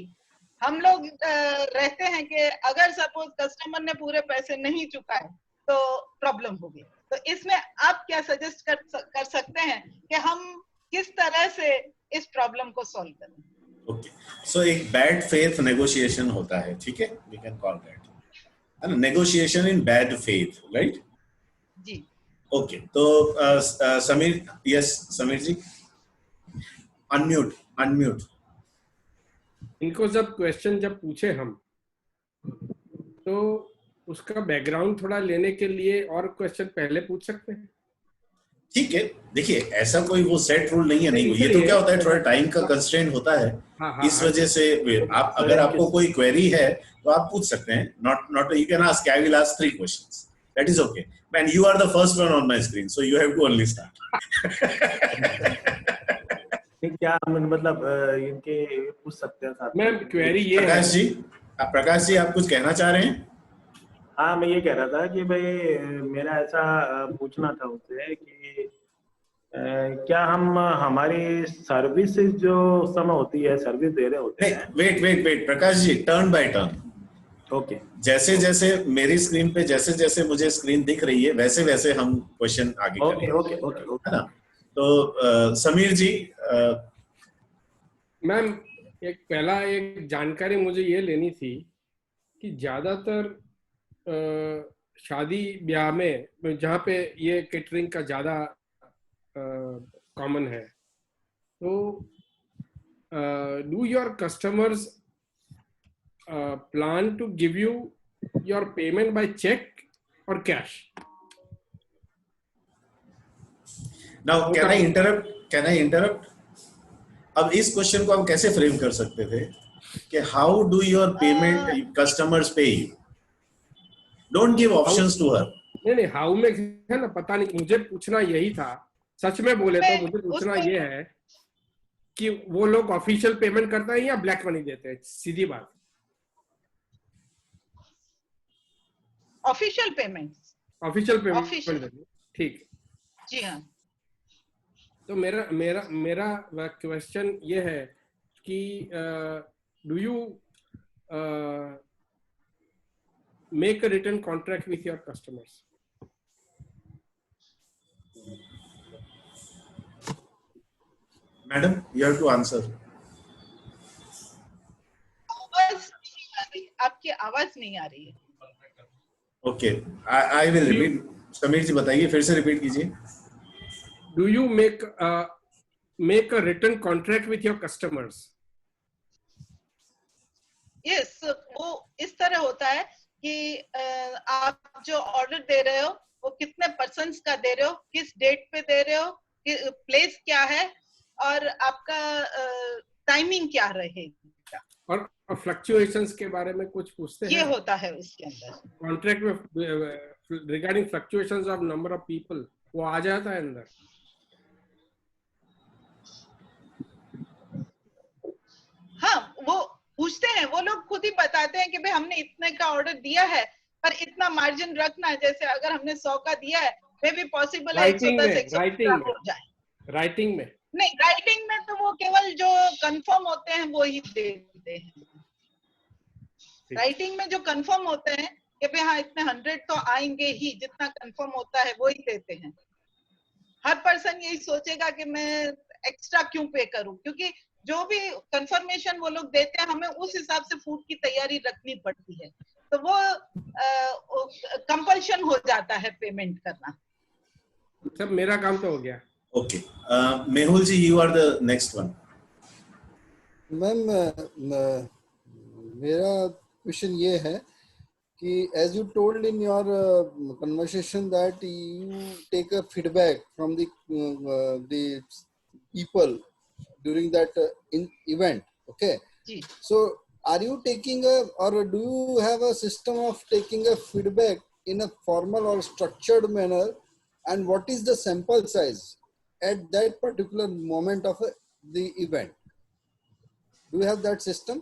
हम लोग रहते हैं कि अगर सपोज कस्टमर ने पूरे पैसे नहीं चुकाए तो प्रॉब्लम होगी। तो इसमें आप क्या सजेस्ट कर सकते हैं कि हम किस तरह से इस प्रॉब्लम को सॉल्व करें? ओके, सो एक बैड फेथ नेगोशिएशन होता है, ठीक है, we can call that negotiation in bad faith, right? जी ओके, तो समीर, यस समीर जी, अनम्यूट। इनको जब क्वेश्चन जब पूछे हम, तो उसका बैकग्राउंड थोड़ा लेने के लिए और क्वेश्चन पहले पूछ सकते हैं। ठीक है, देखिए ऐसा कोई वो सेट रूल नहीं है, नहीं ये तो क्या होता है, थोड़ा टाइम का कंस्ट्रेंट होता है। इस वजह से आप अगर आपको कोई क्वेरी है तो आप पूछ सकते हैं, not you can ask, I will ask 3 questions, that is okay man, you are the first one on my screen so you have to only start. क्या मतलब इनके पूछ सकते हैं साथ मैम क्वेरी ये प्रकाश जी आप कुछ कहना चाह रहे हैं? हाँ, मैं ये कह रहा था कि भाई मेरा ऐसा पूछना था उनसे कि क्या हम हमारी सर्विसेज जो समय होती है सर्विस दे रहे होते हैं। Wait Prakash ji, turn by turn. Okay, जैसे जैसे मेरी स्क्रीन पे जैसे जैसे मुझे स्क्रीन दिख रही है वैसे वैसे हम क्वेश्चन आगे करेंगे। ओके है ना? तो समीर जी, मैम एक जानकारी मुझे ये लेनी थी कि ज्यादातर शादी ब्याह में जहाँ पे ये केटरिंग का ज्यादा कॉमन है, तो do your customers plan to give you your payment by cheque और cash? Now can I interrupt? अब इस क्वेश्चन को हम कैसे फ्रेम कर सकते थे कि how do your payment customers pay you? Don't give options to her. नहीं हाउ में है ना, पता नहीं, मुझे पूछना यही था। सच में बोले तो मुझे पूछना ये है कि वो लोग ऑफिशियल पेमेंट करते हैं या ब्लैक मनी देते हैं? सीधी बात। ऑफिशियल पेमेंट ठीक। जी हाँ। तो मेरा क्वेश्चन ये है कि do you make a written contract with your customers? Madam, you have to answer. आपकी आवाज नहीं आ रही है। Okay, I will repeat. Sameer जी बताइए, फिर से रिपीट कीजिए। Do you make a written contract with your customers? Yes, वो इस तरह होता है कि आप जो ऑर्डर दे रहे हो वो कितने पर्सन्स का दे रहे हो, किस डेट पे दे रहे हो, प्लेस क्या है और आपका टाइमिंग क्या रहेगा, और फ्लक्चुएशंस के बारे में कुछ पूछते हैं। ये होता है उसके अंदर। कॉन्ट्रैक्ट में regarding fluctuations of number of people वो आ जाता है अंदर। हाँ, वो पूछते हैं, वो लोग खुद ही बताते हैं कि भाई हमने इतने का ऑर्डर दिया है पर इतना मार्जिन रखना है, जैसे अगर हमने 100 का दिया है मे भी पॉसिबल है 110 150 हो जाए। राइटिंग में नहीं, राइटिंग में तो वो केवल जो कंफर्म होते हैं वो ही देते हैं। राइटिंग में जो कंफर्म होते हैं कि भाई हाँ इतने 100 तो आएंगे ही, जितना कंफर्म होता है वो ही देते हैं। हर पर्सन यही सोचेगा कि मैं एक्स्ट्रा क्यों पे करूं, क्योंकि जो भी कंफर्मेशन वो लोग देते हैं हमें उस हिसाब से फूड की तैयारी रखनी पड़ती है। तो वो कंपल्शन हो जाता है पेमेंट करना। सब मेरा काम तो हो गया। Okay. Mehul ji, you are the next one. Ma'am मेरा क्वेश्चन ये है कि as you told in your conversation that you take a feedback from the people during that event, okay? Ji So are you taking or do you have a system of taking a feedback in a formal or structured manner, and what is the sample size at that particular moment of the event? Do you have that system?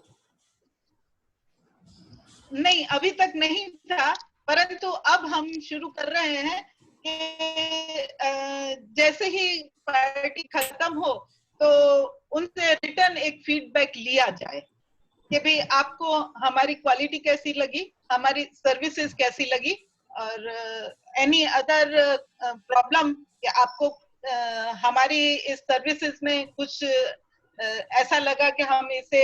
नहीं, अभी तक नहीं था, परंतु अब हम शुरू कर रहे हैं कि जैसे ही पार्टी खत्म हो तो उनसे रिटर्न एक फीडबैक लिया जाए कि भाई आपको हमारी क्वालिटी कैसी लगी, हमारी सर्विसेज कैसी लगी, और एनी अदर प्रॉब्लम कि आपको हमारी इस सर्विसेज में कुछ ऐसा लगा कि हम इसे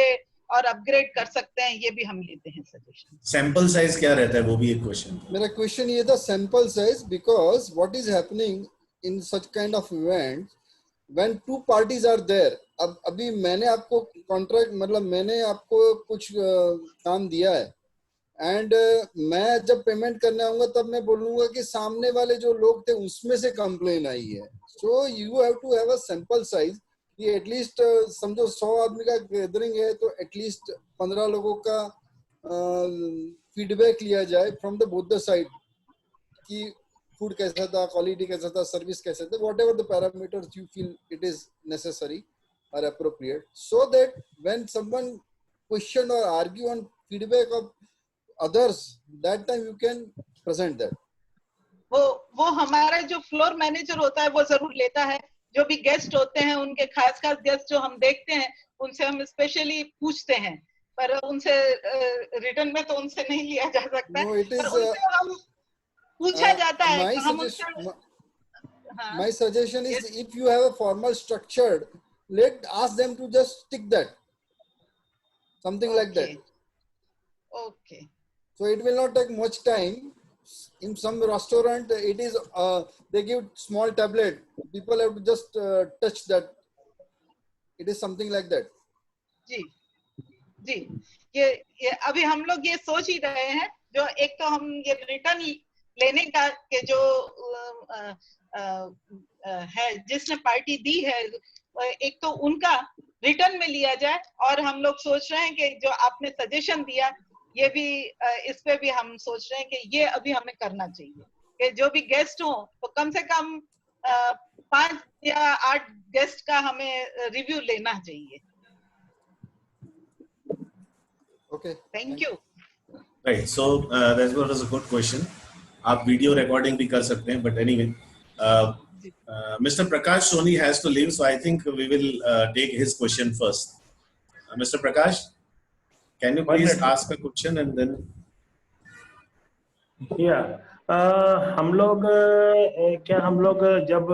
और अपग्रेड कर सकते हैं, ये भी हम लेते हैं सजेशन। सैंपल साइज क्या रहता है, वो भी एक क्वेश्चन। मेरा क्वेश्चन ये था sample size, because what is happening in such kind of event when two parties are there. अब अभी मैंने आपको कॉन्ट्रैक्ट मतलब मैंने आपको कुछ काम दिया है, एंड मैं जब पेमेंट करने आऊंगा तब मैं बोलूंगा कि सामने वाले जो लोग थे उसमें से कंप्लेन आई है। So you have to have a sample size कि एटलीस्ट समझो 100 आदमी का गैदरिंग है तो एटलीस्ट 15 लोगों का फीडबैक लिया जाए from the both the side कि फूड कैसा था, क्वालिटी कैसा था, सर्विस कैसा था, what ever the parameters you feel it is necessary or appropriate, so that when someone question or argue on feedback of others, that time you can present that. वो हमारा जो floor manager होता है वो जरूर लेता है। जो भी गेस्ट होते हैं, उनके खास गेस्ट जो हम देखते हैं, उनसे हम स्पेशली पूछते हैं, पर उनसे रिटर्न में तो उनसे नहीं लिया जा सकता। No, it is, पर उनसे हम पूछा जाता है। My suggestion is, if you have a formal structured, ask them to just stick that, something like that. Okay. So it will not take much time. In some restaurant, it is they give small tablet. People have to just touch that. It is something like that. जी, ये अभी हम लोग ये सोच ही रहे हैं, जो एक तो हम ये रिटर्न लेने का के जो है जिसने पार्टी दी है, एक तो उनका रिटर्न में लिया जाए, और हम लोग सोच रहे हैं कि जो आपने सजेशन दिया, ये भी इस पे भी हम सोच रहे हैं कि ये अभी हमें करना चाहिए कि जो भी गेस्ट हो तो कम से कम 5 या 8 गेस्ट का हमें रिव्यू लेना चाहिए। Okay. Thank you. Right. So that was a good question. आप वीडियो रिकॉर्डिंग भी कर सकते हैं, but anyway, Mr. Prakash Soni has to leave, so I think we will take his question first. Mr. Prakash, can you please ask a question and then? Yeah. हम लोग जब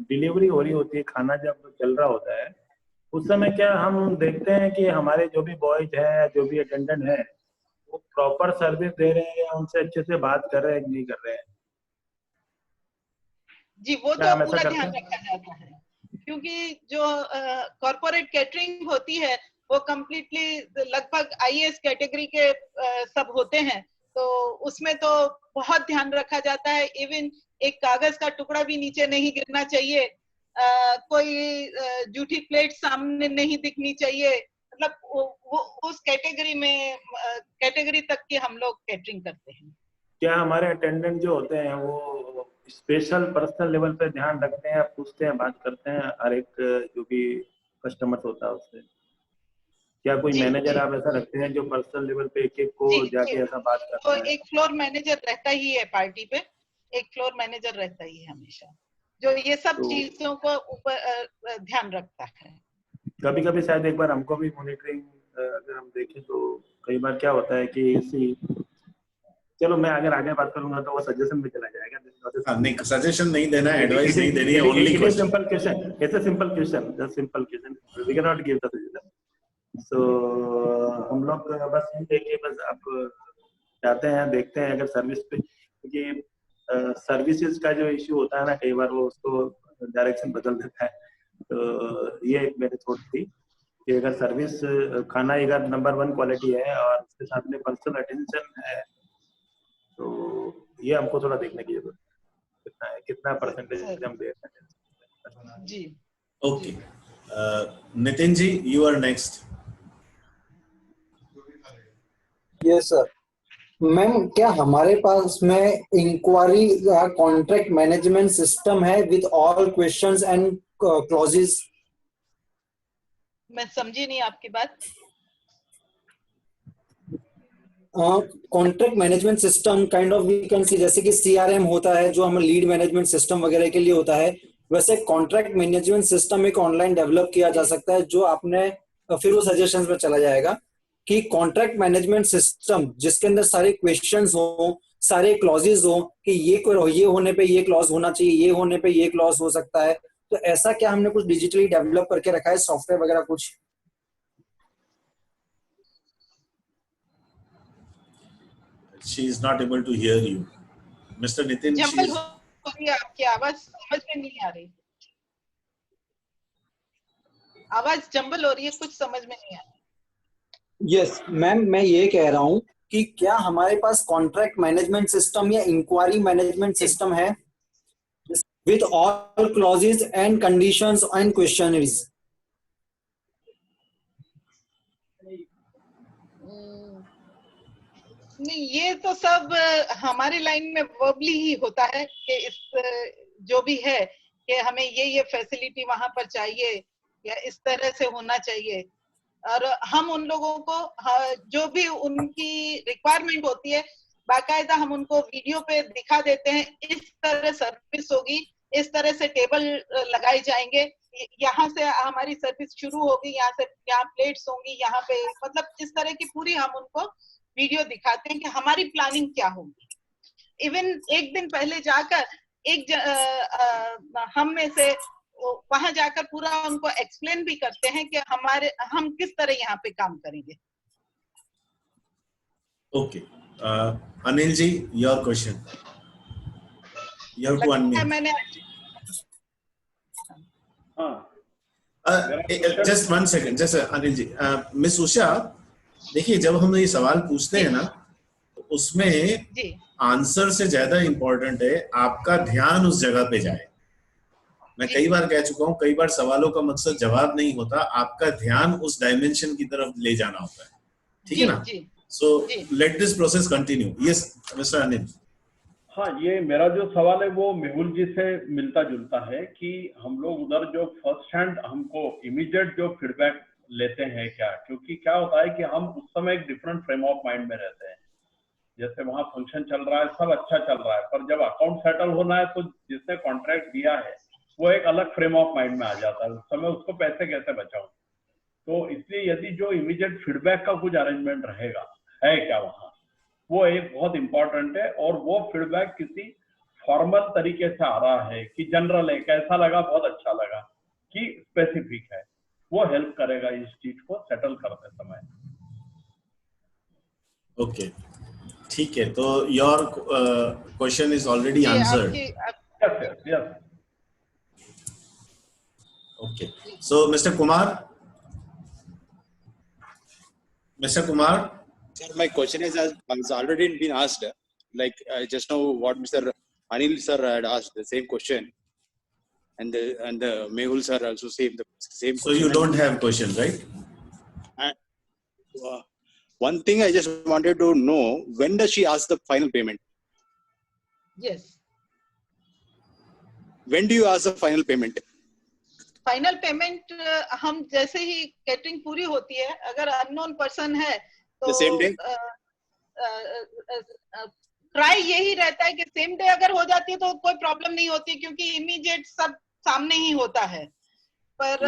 delivery हो रही होती है, खाना जब चल रहा होता है, उस समय क्या हम देखते हैं कि हमारे जो भी बॉयज है, जो भी अटेंडेंट है, वो प्रॉपर सर्विस दे रहे हैं या उनसे अच्छे से बात कर रहे हैं कि नहीं कर रहे हैं? जी, वो तो पूरा ध्यान रखा जाता है, क्योंकि जो कॉर्पोरेट कैटरिंग होती है वो कम्प्लीटली लगभग आईएएस कैटेगरी के सब होते हैं, तो उसमें तो बहुत ध्यान रखा जाता है। इवन एक कागज का टुकड़ा भी नीचे नहीं गिरना चाहिए, कोई जूठी प्लेट सामने नहीं दिखनी चाहिए, मतलब वो उस कैटेगरी तक की हम लोग कैटरिंग करते हैं। क्या हमारे अटेंडेंट जो होते हैं वो स्पेशल पर्सनल लेवल पे ध्यान रखते हैं, पूछते हैं, बात करते हैं हर एक जो भी कस्टमर होता है उससे? क्या कोई मैनेजर आप ऐसा रखते हैं जो पर्सनल लेवल पे एक को जाके ऐसा बात करता है? तो एक फ्लोर मैनेजर रहता ही है पार्टी पे, एक फ्लोर मैनेजर रहता ही है हमेशा, जो ये सब चीजों को ऊपर ध्यान रखता है। कभी-कभी शायद एक बार हमको भी मॉनिटरिंग अगर हम देखें तो कई बार क्या होता है कि चलो मैं अगर आगे बात करूंगा तो वो सजेशन में चला जाएगा। नहीं, सजेशन नहीं देना है, एडवाइस नहीं देनी है, only question. Simple question, it's a simple question, just simple question, we can not give the suggestion. So हम लोग बस ये देखिए, बस आप जाते हैं, देखते हैं अगर सर्विस पे, क्योंकि सर्विसेज का जो इश्यू होता है ना, कई बार वो उसको डायरेक्शन बदल देता है। तो ये एक मेरी थॉट थी कि अगर सर्विस खाना अगर नंबर 1 क्वालिटी है और उसके साथ में पर्सनल अटेंशन है, तो ये हमको थोड़ा देखने की जरूरत है, कितना है, कितना परसेंटेज हम दे रहे हैं। जी okay, Nitin ji, you are next. Yes sir. Ma'am, क्या हमारे पास में इंक्वायरी कॉन्ट्रैक्ट मैनेजमेंट सिस्टम है with all questions and clauses? मैं समझी नहीं आपकी बात। Contract management system kind of we can see, जैसे कि सीआरएम होता है जो हम लीड मैनेजमेंट सिस्टम वगैरह के लिए होता है, वैसे कॉन्ट्रैक्ट मैनेजमेंट सिस्टम एक ऑनलाइन डेवलप किया जा सकता है जो आपने फिर वो सजेशंस में चला जाएगा कि कॉन्ट्रैक्ट मैनेजमेंट सिस्टम जिसके अंदर सारे क्वेश्चंस हो, सारे क्लॉजेस हो कि ये होने पे ये क्लॉज होना चाहिए, ये होने पे ये क्लॉज हो सकता है। तो ऐसा क्या हमने कुछ डिजिटली डेवलप करके रखा है, सॉफ्टवेयर वगैरह कुछ? She is not able to hear you, Mr. Nitin. She jumble is... हो रही है, आपकी आवाज समझ में नहीं आ रही, आवाज जंबल हो रही है, कुछ समझ में नहीं आ रही। यस मैम, मैं ये कह रहा हूँ कि क्या हमारे पास कॉन्ट्रैक्ट मैनेजमेंट सिस्टम या इंक्वायरी मैनेजमेंट सिस्टम है with all clauses and conditions and questionnaires? नहीं, ये तो सब हमारे लाइन में वर्बली ही होता है कि इस जो भी है कि हमें ये फैसिलिटी वहां पर चाहिए या इस तरह से होना चाहिए, और हम उन लोगों को जो भी उनकी रिक्वायरमेंट होती है बाकायदा हम उनको वीडियो पे दिखा देते हैं, इस तरह सर्विस होगी, इस तरह से टेबल लगाए जाएंगे, यहाँ से हमारी सर्विस शुरू होगी, यहाँ से यहाँ प्लेट्स होंगी, यहाँ पे मतलब इस तरह की पूरी हम उनको वीडियो दिखाते हैं कि हमारी प्लानिंग क्या होगी। इवन एक दिन पहले जाकर हम में से वहां जाकर पूरा उनको एक्सप्लेन भी करते हैं कि हम किस तरह यहाँ पे काम करेंगे। Okay, Anil ji, your question, you have to unmute. मैंने just 1 second, just Anil ji, miss Usha, देखिए जब हम ये सवाल पूछते हैं ना तो उसमें आंसर से ज्यादा इंपॉर्टेंट है आपका ध्यान उस जगह पे जाए। मैं कई बार कह चुका हूँ, कई बार सवालों का मकसद जवाब नहीं होता, आपका ध्यान उस डायमेंशन की तरफ ले जाना होता है, ठीक है ना? So let this process continue. Yes mister Anil. हाँ, ये मेरा जो सवाल है वो मेहुल जी से मिलता जुलता है कि हम लोग उधर जो फर्स्ट हैंड हमको इमीडिएट जो फीडबैक लेते हैं क्या, क्योंकि क्या होता है कि हम उस समय एक डिफरेंट फ्रेम ऑफ माइंड में रहते हैं, जैसे वहां फंक्शन चल रहा है, सब अच्छा चल रहा है, पर जब अकाउंट सेटल होना है तो जिसने कॉन्ट्रैक्ट दिया है वो एक अलग फ्रेम ऑफ माइंड में आ जाता है, उस समय उसको पैसे कैसे बचाऊं। तो इसलिए यदि जो इमीडिएट फीडबैक का कुछ अरेंजमेंट रहेगा है क्या वहाँ, वो एक बहुत इंपॉर्टेंट है, और वो फीडबैक किसी फॉर्मल तरीके से आ रहा है कि जनरल है, कैसा लगा, बहुत अच्छा लगा, कि स्पेसिफिक है, वो हेल्प करेगा इस चीज को सेटल करते समय। ओके, ठीक है, तो your question is already answered. Yes. Okay, so mister Kumar, Sir, my question has already been asked. Like just now, what Mr. Anil sir had asked the same question, and the Mehul sir also same the same. So you don't have question, right? One thing I just wanted to know: when does she ask the final payment? Yes. When do you ask the final payment? Final payment हम जैसे ही catering पूरी होती है, अगर unknown person है तो same day try यही रहता है कि सेम डे अगर हो जाती है तो कोई प्रॉब्लम नहीं होती, क्योंकि इमीडिएट सब सामने ही होता है। पर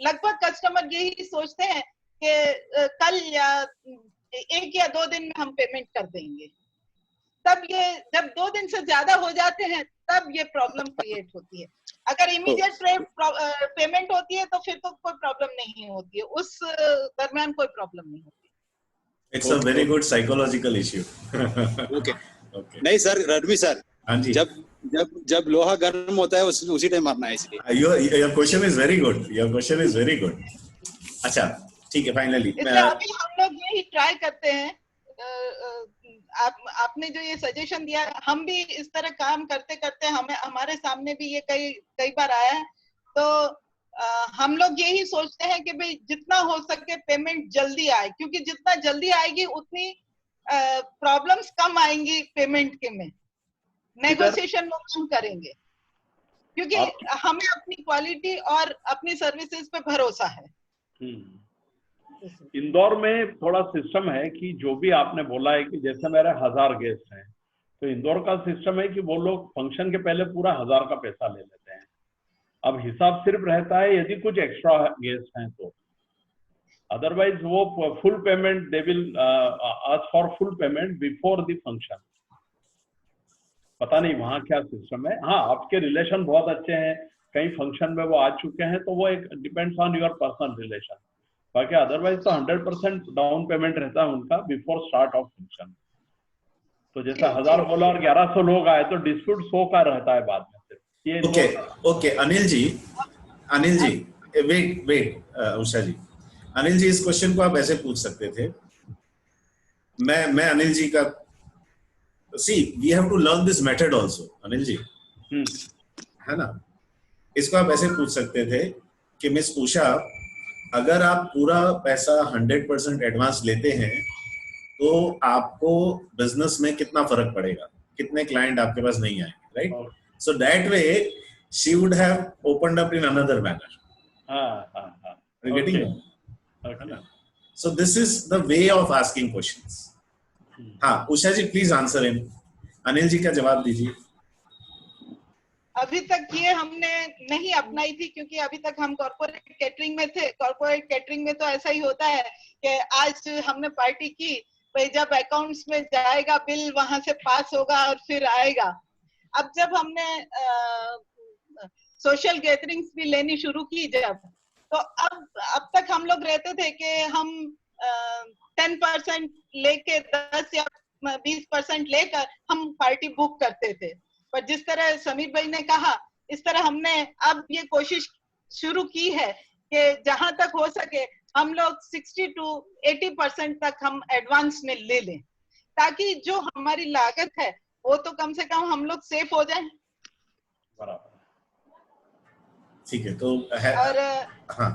लगभग कस्टमर यही सोचते हैं कि कल या 1 या 2 दिन में हम पेमेंट कर देंगे, तब ये जब 2 दिन से ज्यादा हो जाते हैं तब ये प्रॉब्लम क्रिएट होती है। अगर इमीडिएट पेमेंट होती है तो फिर तो कोई प्रॉब्लम नहीं होती है, उस दरमियान कोई प्रॉब्लम नहीं होती। It's a very good psychological issue. Okay Okay. नहीं सर, रणवीर सर, हाँ जी. जब लोहा गर्म होता है उसी टाइम मारना है, इसलिए. Your question is very good. Your question is very good. अच्छा, ठीक है. Finally, इसलिए अभी हम लोग यही ट्राई करते हैं. आपने जो ये सजेशन दिया, हम भी इस तरह काम करते करते हमारे सामने भी ये कई बार आया है. तो हम लोग यही सोचते हैं कि भाई जितना हो सके पेमेंट जल्दी आए, क्योंकि जितना जल्दी आएगी उतनी प्रॉब्लम्स कम आएंगी पेमेंट के में. नेगोशिएशन वो कम करेंगे, क्योंकि हमें अपनी क्वालिटी और अपनी सर्विसेज पे भरोसा है. इंदौर में थोड़ा सिस्टम है कि जो भी आपने बोला है कि जैसे मेरे 1000 गेस्ट हैं, तो इंदौर का सिस्टम है कि वो लोग फंक्शन के पहले पूरा 1000 का पैसा ले लेते हैं. अब हिसाब सिर्फ रहता है यदि कुछ एक्स्ट्रा गेस्ट हैं तो, अदरवाइज वो full payment they will ask for full payment before the function. पता नहीं वहाँ क्या सिस्टम है. हाँ, आपके रिलेशन बहुत अच्छे हैं, कई फंक्शन में वो आ चुके हैं, तो वो एक depends on your personal relation. बाकी अदरवाइज तो 100% डाउन पेमेंट रहता है उनका बिफोर स्टार्ट ऑफ फंक्शन. तो जैसा 1000 बोला और 1100 लोग आए तो डिस्प्यूट 100 का रहता है बाद में सिर्फ. ओके अनिल जी, वेट उषा जी. अनिल जी, इस क्वेश्चन को आप ऐसे पूछ सकते थे. मैं अनिल जी का, see we have to learn this method also, Anil ji, है ना. इसको आप ऐसे पूछ सकते थे कि मिस उषा, अगर आप पूरा पैसा 100% एडवांस लेते हैं तो आपको बिजनेस में कितना फर्क पड़ेगा, कितने क्लाइंट आपके पास नहीं आएंगे, right? So that way she would have opened up in another manner. You getting me? So this is the way of asking questions. हाँ, उषा जी please answer in. Anil ji का जवाब दीजिए. अभी तक ये हमने नहीं अपनाई थी, क्योंकि अभी तक हम कॉर्पोरेट कैटरिंग में थे. कॉर्पोरेट कैटरिंग में तो ऐसा ही होता है कि आज हमने पार्टी की, भाई जब अकाउंट्स में जाएगा बिल वहां से पास होगा और फिर आएगा. अब जब हमने सोशल गैदरिंग्स भी लेनी शुरू की जब, तो अब तक हम लोग रहते थे कि हम 10% लेके 10 या 20% लेकर हम पार्टी बुक करते थे. पर जिस तरह समीर भाई ने कहा, इस तरह हमने अब ये कोशिश शुरू की है कि जहां तक हो सके हम लोग 60 to 80% तक हम एडवांस में ले लें, ताकि जो हमारी लागत है वो तो कम से कम हम लोग सेफ हो जाएं. बराबर, ठीक है. तो और हाँ,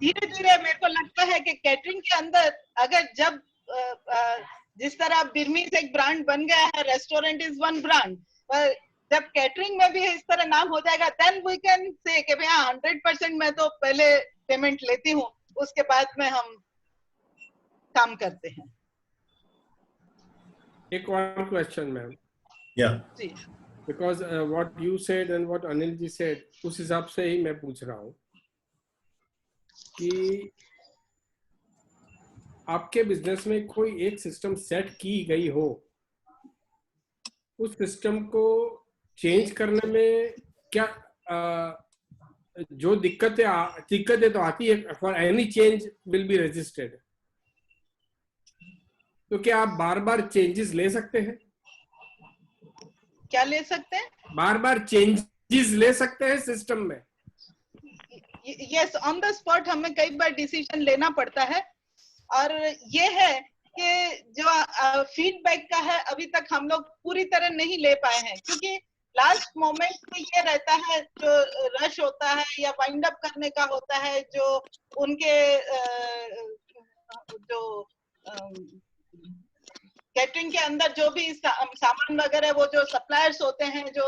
धीरे धीरे मेरे को लगता है कि कैटरिंग के अंदर अगर जब जिस तरह बिरमीज एक ब्रांड बन गया है, रेस्टोरेंट इज वन ब्रांड, जब कैटरिंग में भी इस तरह नाम हो जाएगा, देन वी कैन से कि भैया 100% मैं तो पहले पेमेंट लेती हूँ, उसके बाद में हम काम करते हैं. एक और क्वेश्चन मैम. जी, because what you said and what Anil ji said, उस हिसाब से ही मैं पूछ रहा हूँ कि आपके बिजनेस में कोई एक सिस्टम सेट की गई हो, उस सिस्टम को चेंज करने में क्या जो दिक्कतें तो आती है, for any change will be resisted, तो क्या आप बार बार चेंजेस ले सकते हैं? क्या ले सकते हैं? बार बार चेंजेस ले सकते हैं सिस्टम में? यस, ऑन द स्पॉट हमें कई बार डिसीजन लेना पड़ता है. और ये है कि जो फीडबैक का है, अभी तक हम लोग पूरी तरह नहीं ले पाए हैं, क्योंकि लास्ट मोमेंट में ये रहता है, जो रश होता है या वाइंड अप करने का होता है, जो उनके जो कैटरिंग के अंदर जो भी सामान वगैरह, वो जो सप्लायर्स होते हैं, जो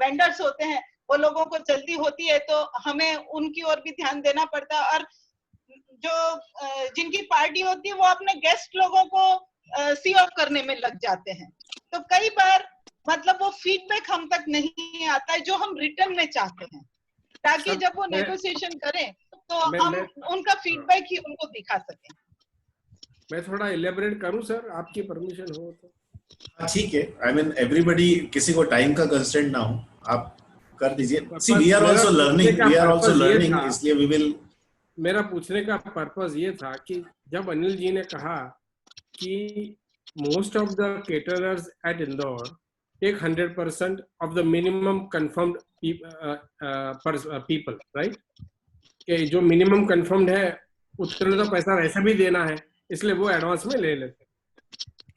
वेंडर्स होते हैं, वो लोगों को जल्दी होती है, तो हमें उनकी ओर भी ध्यान देना पड़ता है. और जो जिनकी पार्टी होती है वो अपने गेस्ट लोगों को सी ऑफ करने में लग जाते हैं. तो कई बार मतलब वो फीडबैक हम तक नहीं आता है जो हम रिटर्न में चाहते हैं, ताकि जब वो नेगोशिएशन करें तो हम उनका फीडबैक ही उनको दिखा सकें. मैं थोड़ा इलेबोरेट करूं सर, आपकी परमिशन हो तो? ठीक है. आई मीन एवरीबॉडी, किसी को टाइम का कंस्ट्रेंट ना हो, आप कर दीजिए. सी वी आर आल्सो लर्निंग, इसलिए वी विल मेरा पूछने का पर्पस ये था कि जब अनिल जी ने कहा कि most of the caterers at Indore take 100% of the minimum confirmed people, right? कि जो मिनिमम कंफर्म्ड है उतना तो पैसा वैसे भी देना है, इसलिए वो एडवांस में ले लेते हैं।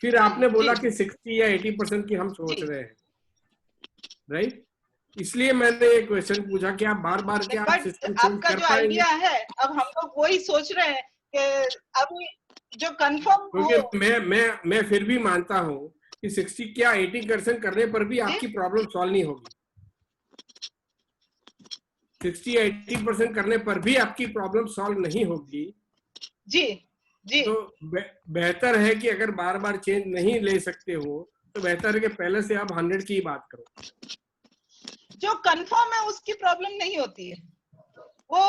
फिर आपने बोला कि 60 या 80% की हम सोच रहे हैं, राइट? इसलिए मैंने एक क्वेश्चन पूछा कि आप बार बार क्या आप सिस्टम चेंज आपका कर जो पाएंगे? आइडिया है, अब हम लोग वही सोच रहे हैं कि अभी जो कंफर्म हो, क्योंकि मैं फिर भी मानता हूँ कि 60 क्या 80% करने पर भी आपकी प्रॉब्लम सॉल्व नहीं होगी। 60 या 80% करने पर भी आपकी प्रॉब्लम सॉल्व नहीं होगी। जी जी, तो बेहतर है कि अगर बार बार चेंज नहीं ले सकते हो तो बेहतर है कि पहले से आप 100 की बात करो। जो कंफर्म है उसकी प्रॉब्लम नहीं होती है, वो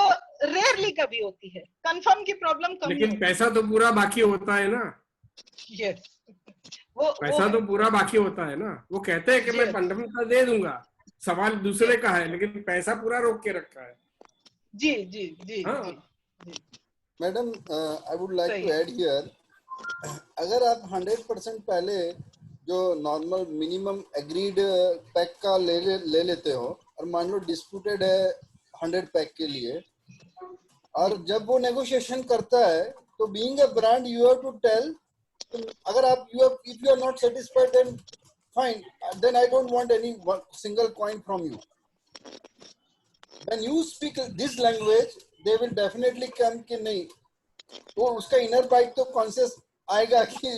रेयरली कभी होती है। कंफर्म की प्रॉब्लम कम लेकिन पैसा तो पूरा बाकी होता है ना। यस, वो पैसा तो पूरा बाकी होता है ना। वो कहते हैं कि मैं 15 दे दूंगा, सवाल दूसरे का है, लेकिन पैसा पूरा रोक के रखा है। जी जी जी हाँ। जी। Madam, I would like to add here, अगर आप 100% पहले जो नॉर्मल मिनिमम एग्रीड पैक का ले लेते हो और मान लो डिस्प्यूटेड है 100 पैक के लिए, और जब वो नेगोशिएशन करता है तो being a brand you have to tell, अगर आप if you are not satisfied then fine, then I don't want any single coin from you. When you speak this language they will definitely come कि नहीं, तो उसका inner bite तो conscious आएगा कि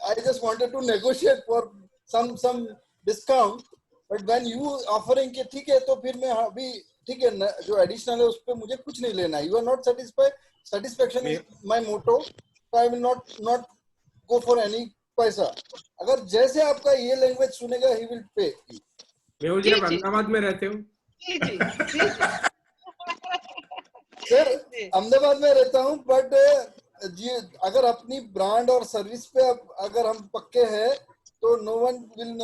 I just wanted to negotiate for some discount, but when you offering कि ठीक है तो फिर मैं अभी ठीक है जो एडिशनल है उस पर मुझे कुछ नहीं लेना है, you are not satisfied, satisfaction is my motto, तो I will not go for any पैसा। अगर जैसे आपका ये लैंग्वेज सुनेगा ही विल पे। मेहुल जी, आप अहमदाबाद में रहते हो? जी जी जी सर अहमदाबाद में रहता हूँ, बट जी अगर अपनी ब्रांड और सर्विस पे अगर हम पक्के हैं तो no one will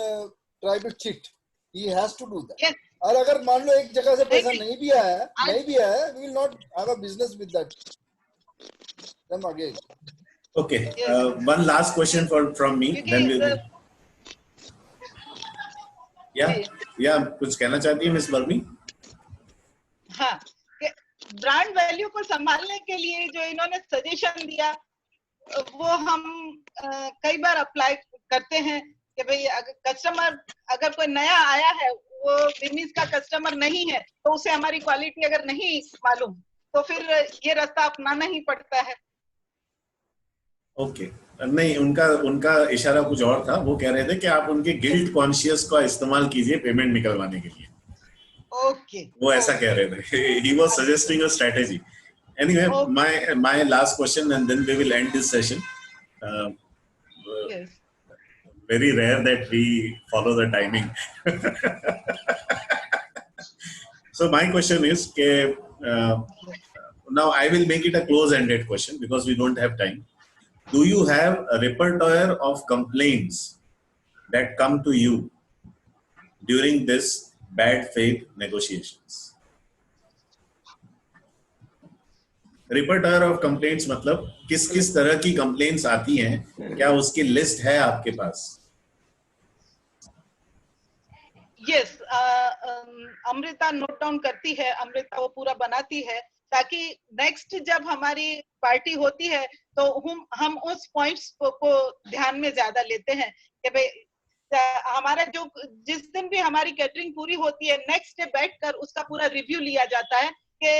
try to cheat, he has to do that. और अगर मान लो एक जगह से पैसा नहीं भी आया we will not have a business with that them again. Okay, one last question from me, then we will. Yeah, कुछ कहना चाहती है मिस वर्मी? हाँ, ब्रांड वैल्यू को संभालने के लिए जो इन्होंने सजेशन दिया वो हम कई बार अप्लाई करते हैं कि भाई कस्टमर अगर कोई नया आया है, वो बिजनेस का कस्टमर नहीं है, तो उसे हमारी क्वालिटी अगर नहीं मालूम तो फिर ये रास्ता अपनाना ही पड़ता है। ओके, नहीं उनका इशारा कुछ और था। वो कह रहे थे कि आप उनके गिल्ट कॉन्शियस का इस्तेमाल कीजिए पेमेंट निकलवाने के लिए। ओके, वो ऐसा कह रहे थे। He was suggesting a strategy. Anyway, my last question and then we will end this session. Yes. Very rare that we follow the timing. So my question is now I will make it a close-ended question because we don't have time. Do you have a repertoire of complaints that come to you during this bad faith negotiations? Repertoire of complaints मतलब किस तरह की complaints आती हैं, क्या उसकी list है आपके पास? Yes, अमृता नोट डाउन करती है, अमृता वो पूरा बनाती है ताकि नेक्स्ट जब हमारी पार्टी होती है तो हम उस पॉइंट्स को ध्यान में ज्यादा लेते हैं कि भाई हमारा जो जिस दिन भी हमारी कैटरिंग पूरी होती है नेक्स्ट डे बैठकर उसका पूरा रिव्यू लिया जाता है कि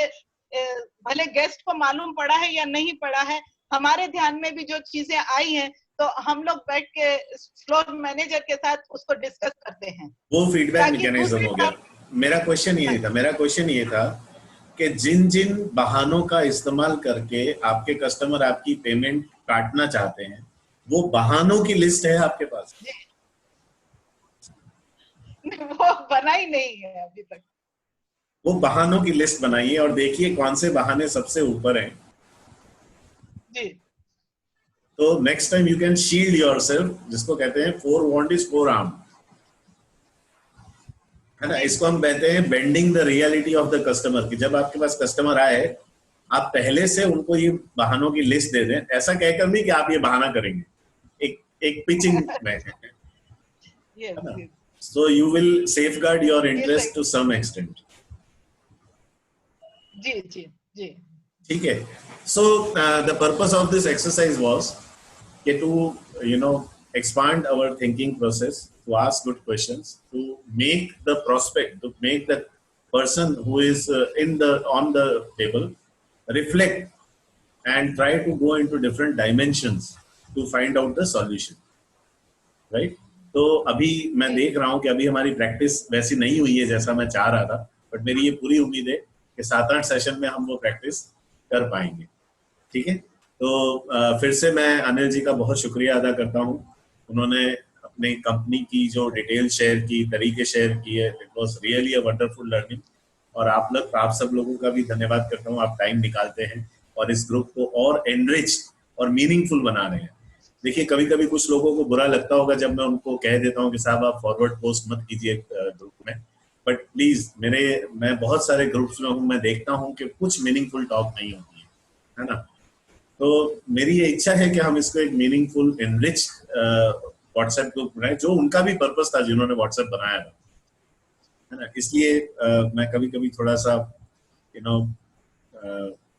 भले गेस्ट को मालूम पड़ा है या नहीं पड़ा है, हमारे ध्यान में भी जो चीजें आई हैं तो हम लोग बैठ के फ्लोर मैनेजर के साथ उसको डिस्कस करते हैं। वो फीडबैक मैकेनिज्म हो गया। मेरा क्वेश्चन ये था कि जिन बहानों का इस्तेमाल करके आपके कस्टमर आपकी पेमेंट काटना चाहते हैं, वो बहानों की लिस्ट है आपके पास? वो बनाई नहीं है अभी तक। वो बहानों की लिस्ट बनाइए और देखिए कौन से बहाने सबसे ऊपर हैं। जी। तो next time you can shield yourself, जिसको कहते हैं forewarned is forearmed, है ना। इसको हम कहते हैं bending the reality of the customer, कि जब आपके पास कस्टमर आए आप पहले से उनको ये बहानों की लिस्ट दे दें, ऐसा कहकर नहीं कि आप ये बहाना करेंगे, एक पिचिंग में है। So you will safeguard your interest to some extent. जी जी जी ठीक है. So the purpose of this exercise was to expand our thinking process, to ask good questions, to make the prospect, to make the person who is on the table reflect and try to go into different dimensions to find out the solution, right? तो अभी मैं देख रहा हूँ कि अभी हमारी practice वैसी नहीं हुई है जैसा मैं चाह रहा था, बट मेरी ये पूरी उम्मीद है कि 7-8 सेशन में हम वो प्रैक्टिस कर पाएंगे. ठीक है. तो फिर से मैं अनिल जी का बहुत शुक्रिया अदा करता हूँ. उन्होंने अपनी कंपनी की जो डिटेल शेयर की, तरीके शेयर किए, it was really a wonderful learning. और आप सब लोगों का भी धन्यवाद करता हूँ. आप टाइम निकालते हैं और इस ग्रुप को और एनरिच और मीनिंगफुल बना रहे हैं. देखिए, कभी कभी कुछ लोगों को बुरा लगता होगा जब मैं उनको कह देता हूँ कि साहब आप फॉरवर्ड पोस्ट मत कीजिए ग्रुप में, बट प्लीज मैं बहुत सारे ग्रुप्स में हूँ, मैं देखता हूँ कि कुछ मीनिंगफुल टॉक नहीं होती है ना. तो मेरी ये इच्छा है कि हम इसको एक मीनिंगफुल एनरिच व्हाट्सएप ग्रुप बनाए, जो उनका भी पर्पस था जिन्होंने व्हाट्सएप बनाया था, है ना. इसलिए मैं कभी कभी थोड़ा सा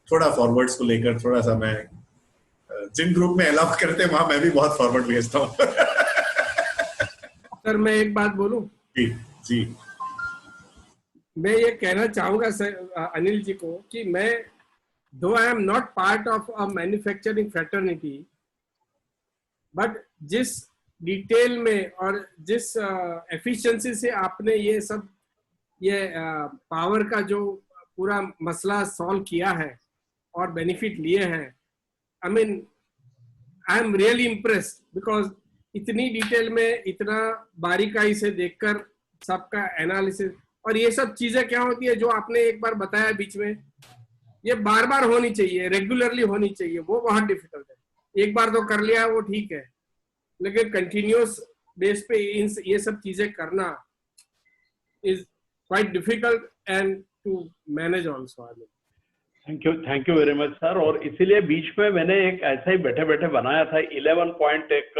थोड़ा फॉरवर्ड्स को लेकर थोड़ा सा मैं जिन ग्रुप में अलाउ करते हैं वहां मैं भी बहुत फॉरवर्ड भेजता हूँ. सर मैं एक बात बोलूं? जी जी. मैं ये कहना चाहूंगा सर अनिल जी को कि मैं though I am not part of a manufacturing fraternity, but जिस डिटेल में और जिस एफिशिएंसी से आपने ये पावर का जो पूरा मसला सॉल्व किया है और बेनिफिट लिए हैं, I am really impressed because इतनी डिटेल में, इतना बारीकाई से देखकर सबका एनालिसिस, और ये सब चीजें क्या होती है जो आपने एक बार बताया बीच में, ये बार बार होनी चाहिए, रेगुलरली होनी चाहिए, वो बहुत डिफिकल्ट है. एक बार तो कर लिया वो ठीक है, लेकिन कंटिन्यूअस बेस पे ये सब चीजें करना is quite difficult and to manage also. Thank you very much sir. और इसीलिए बीच में मैंने एक ऐसा ही बैठे बैठे बनाया था 11 पॉइंट एक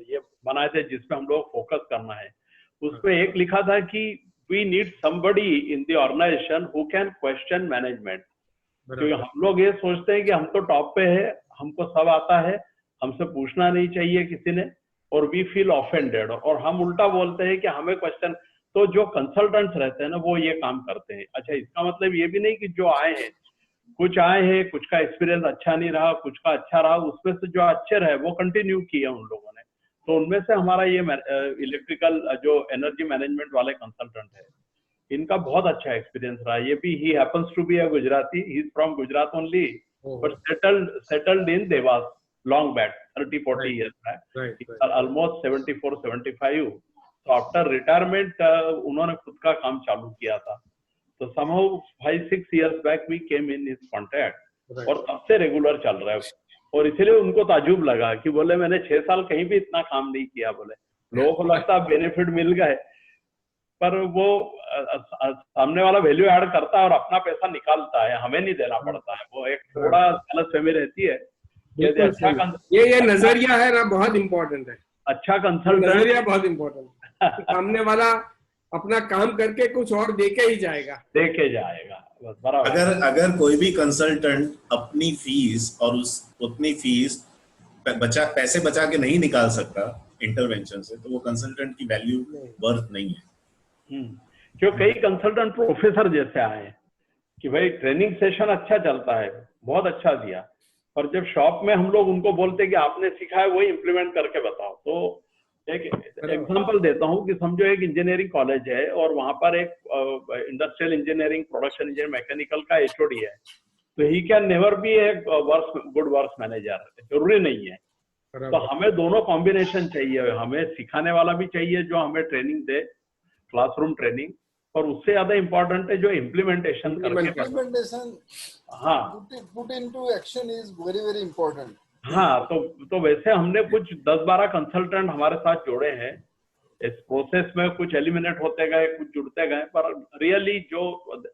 ये बनाए थे जिसपे हम लोग फोकस करना है. उसपे एक लिखा था कि we need somebody in the organisation who can question management. क्योंकि हम लोग ये सोचते हैं कि हम तो टॉप पे है, हमको सब आता है, हमसे पूछना नहीं चाहिए किसी ने, और वी फील ऑफेंडेड, और हम उल्टा बोलते हैं कि हमें क्वेश्चन. तो जो कंसल्टेंट्स रहते हैं ना वो ये काम करते हैं. अच्छा, इसका मतलब ये भी नहीं कि जो आए हैं, कुछ आए हैं, कुछ का एक्सपीरियंस अच्छा नहीं रहा, कुछ का अच्छा रहा, उसमें से जो अच्छे रहे वो कंटिन्यू किए उन लोगों ने. तो उनमें से हमारा ये इलेक्ट्रिकल जो एनर्जी मैनेजमेंट वाले कंसल्टेंट है, इनका बहुत अच्छा एक्सपीरियंस रहा. ये भी ही happens to be a Gujarati, he is from Gujarat only, but settled in Dewas long back, 30-40 years back. Right. Almost 74-75. So after retirement उन्होंने खुद का काम चालू किया था. तो somehow 5-6 years back we came in his contact. Right. और तब से रेगुलर चल रहा है. और इसलिए उनको ताजुब लगा कि बोले मैंने 6 साल कहीं भी इतना काम नहीं किया. बोले लोगों को लगता है बेनिफिट मिल गए, पर वो सामने वाला वैल्यू ऐड करता है और अपना पैसा निकालता है, हमें नहीं देना पड़ता है. वो एक थोड़ा गलतफहमी रहती है. ये नजरिया है ना, बहुत इम्पोर्टेंट है. अच्छा कंसल्टेंट, नजरिया बहुत इम्पोर्टेंट है. सामने वाला अपना काम करके कुछ और देके ही जाएगा, बस बराबर. अगर कोई भी कंसल्टेंट अपनी फीस और उतनी फीस पैसे बचा के नहीं निकाल सकता इंटरवेंशन से, तो वो कंसल्टेंट की वैल्यू वर्थ नहीं है. जो कई कंसल्टेंट प्रोफेसर जैसे आए कि भाई ट्रेनिंग सेशन अच्छा चलता है, बहुत अच्छा दिया, और जब शॉप में हम लोग उनको बोलते कि आपने सीखा है वही इम्प्लीमेंट करके बताओ. तो एक एग्जांपल देता हूँ कि समझो एक इंजीनियरिंग कॉलेज है और वहां पर एक industrial engineering, production engineering, mechanical का एचओडी है. तो he can never be a good works manager, जरूरी नहीं है. तो हमें दोनों कॉम्बिनेशन चाहिए. हमें सिखाने वाला भी चाहिए जो हमें ट्रेनिंग दे, क्लासरूम ट्रेनिंग, और उससे ज्यादा इम्पोर्टेंट है जो implementation put into action is very very important. हाँ, तो वैसे हमने कुछ 10-12 कंसल्टेंट हमारे साथ जोड़े हैं. इस प्रोसेस में कुछ एलिमिनेट होते गए, कुछ जुड़ते गए, पर रियली जो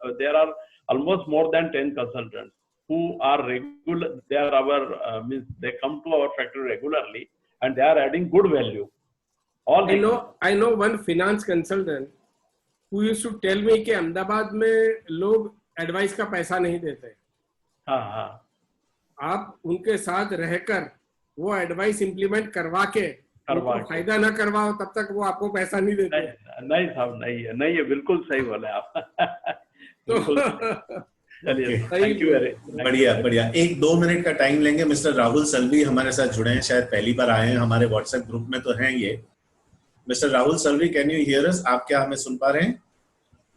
there are almost more than 10 consultants. who are regular, they are our means they come to our factory regularly and they are adding good value. All I know one finance consultant who used to tell me कि अहमदाबाद में लोग advice का पैसा नहीं देते. हाँ. आप उनके साथ रहकर वो एडवाइस इम्प्लीमेंट करवा के फायदा ना करवाओ तब तक वो आपको पैसा नहीं देते. नहीं साहब, नहीं है, बिल्कुल सही बोले आप. चलिए, थैंक यू वेरी. बढ़िया. 1-2 मिनट का टाइम लेंगे. मिस्टर राहुल सल्वी हमारे साथ जुड़े हैं, शायद पहली बार आए हैं, हमारे व्हाट्सएप ग्रुप में तो हैं ये. Mister Rahul Salvi, can you hear us? आप क्या हमें सुन पा रहे हैं?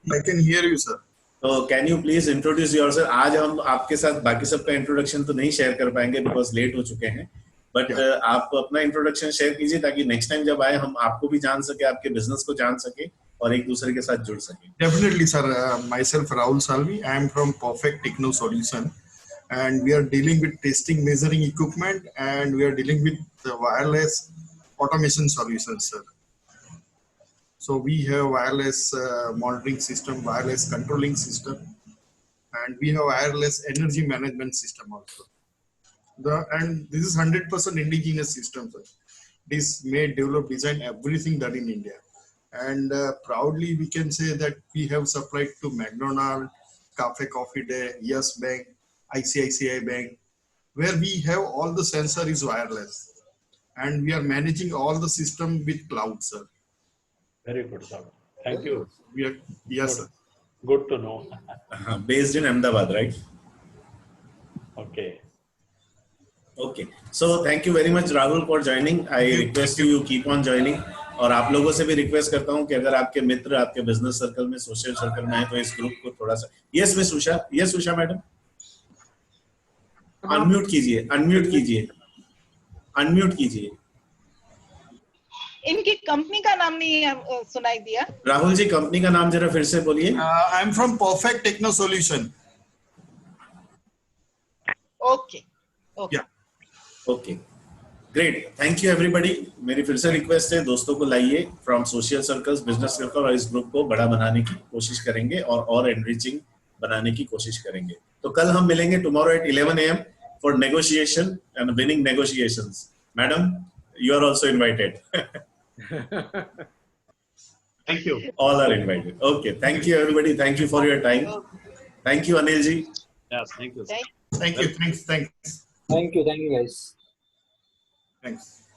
I can hear you, sir. तो can you please introduce yourself. आज हम आपके साथ बाकी सबका इंट्रोडक्शन तो नहीं शेयर कर पाएंगे बिकॉज लेट हो चुके हैं, बट आप अपना इंट्रोडक्शन शेयर कीजिए ताकि नेक्स्ट टाइम जब आए हम आपको भी जान सके, आपके बिजनेस को जान सके और एक दूसरे के साथ जुड़ सके. Definitely, sir. Myself, Rahul Salvi. I am from Perfect Techno Solution, and we are dealing with testing, measuring equipment, and we are dealing with the wireless automation solutions, sir. So we have wireless monitoring system, wireless controlling system, and we have wireless energy management system also. And this is 100% indigenous system, sir. This made, develop, design everything done in India. And proudly we can say that we have supplied to McDonald's, Cafe Coffee Day, Yes Bank, ICICI Bank, where we have all the sensor is wireless, and we are managing all the system with cloud, sir. Very good, sir. Thank you. Yes, sir. Good to know. Based in Ahmedabad, right? Okay. So thank you very much, Rahul, for joining. I request you keep on joining. और आप लोगों से भी request करता हूँ कि अगर आपके मित्र आपके बिजनेस सर्कल में, सोशल सर्कल में है तो इस ग्रुप को थोड़ा सा. Yes miss Usha. Yes Usha madam, unmute कीजिए. इनकी कंपनी का नाम नहीं सुनाई दिया. राहुल जी, कंपनी का नाम जरा फिर से बोलिए. I am from Perfect Techno Solution. Okay. Yeah. Okay. Great. Thank you everybody. मेरी फिर से रिक्वेस्ट है, दोस्तों को लाइए from social circles, business circle, और इस ग्रुप को बड़ा बनाने की कोशिश करेंगे और एनरिचिंग बनाने की कोशिश करेंगे. तो कल हम मिलेंगे tomorrow at 11 AM for negotiation and winning negotiations. Madam, you are also invited. Thank you. All are invited. Okay. Thank you everybody. Thank you for your time. Thank you Anil ji. Yes, thank you. Thank you. Thanks. Thank you guys. Thanks.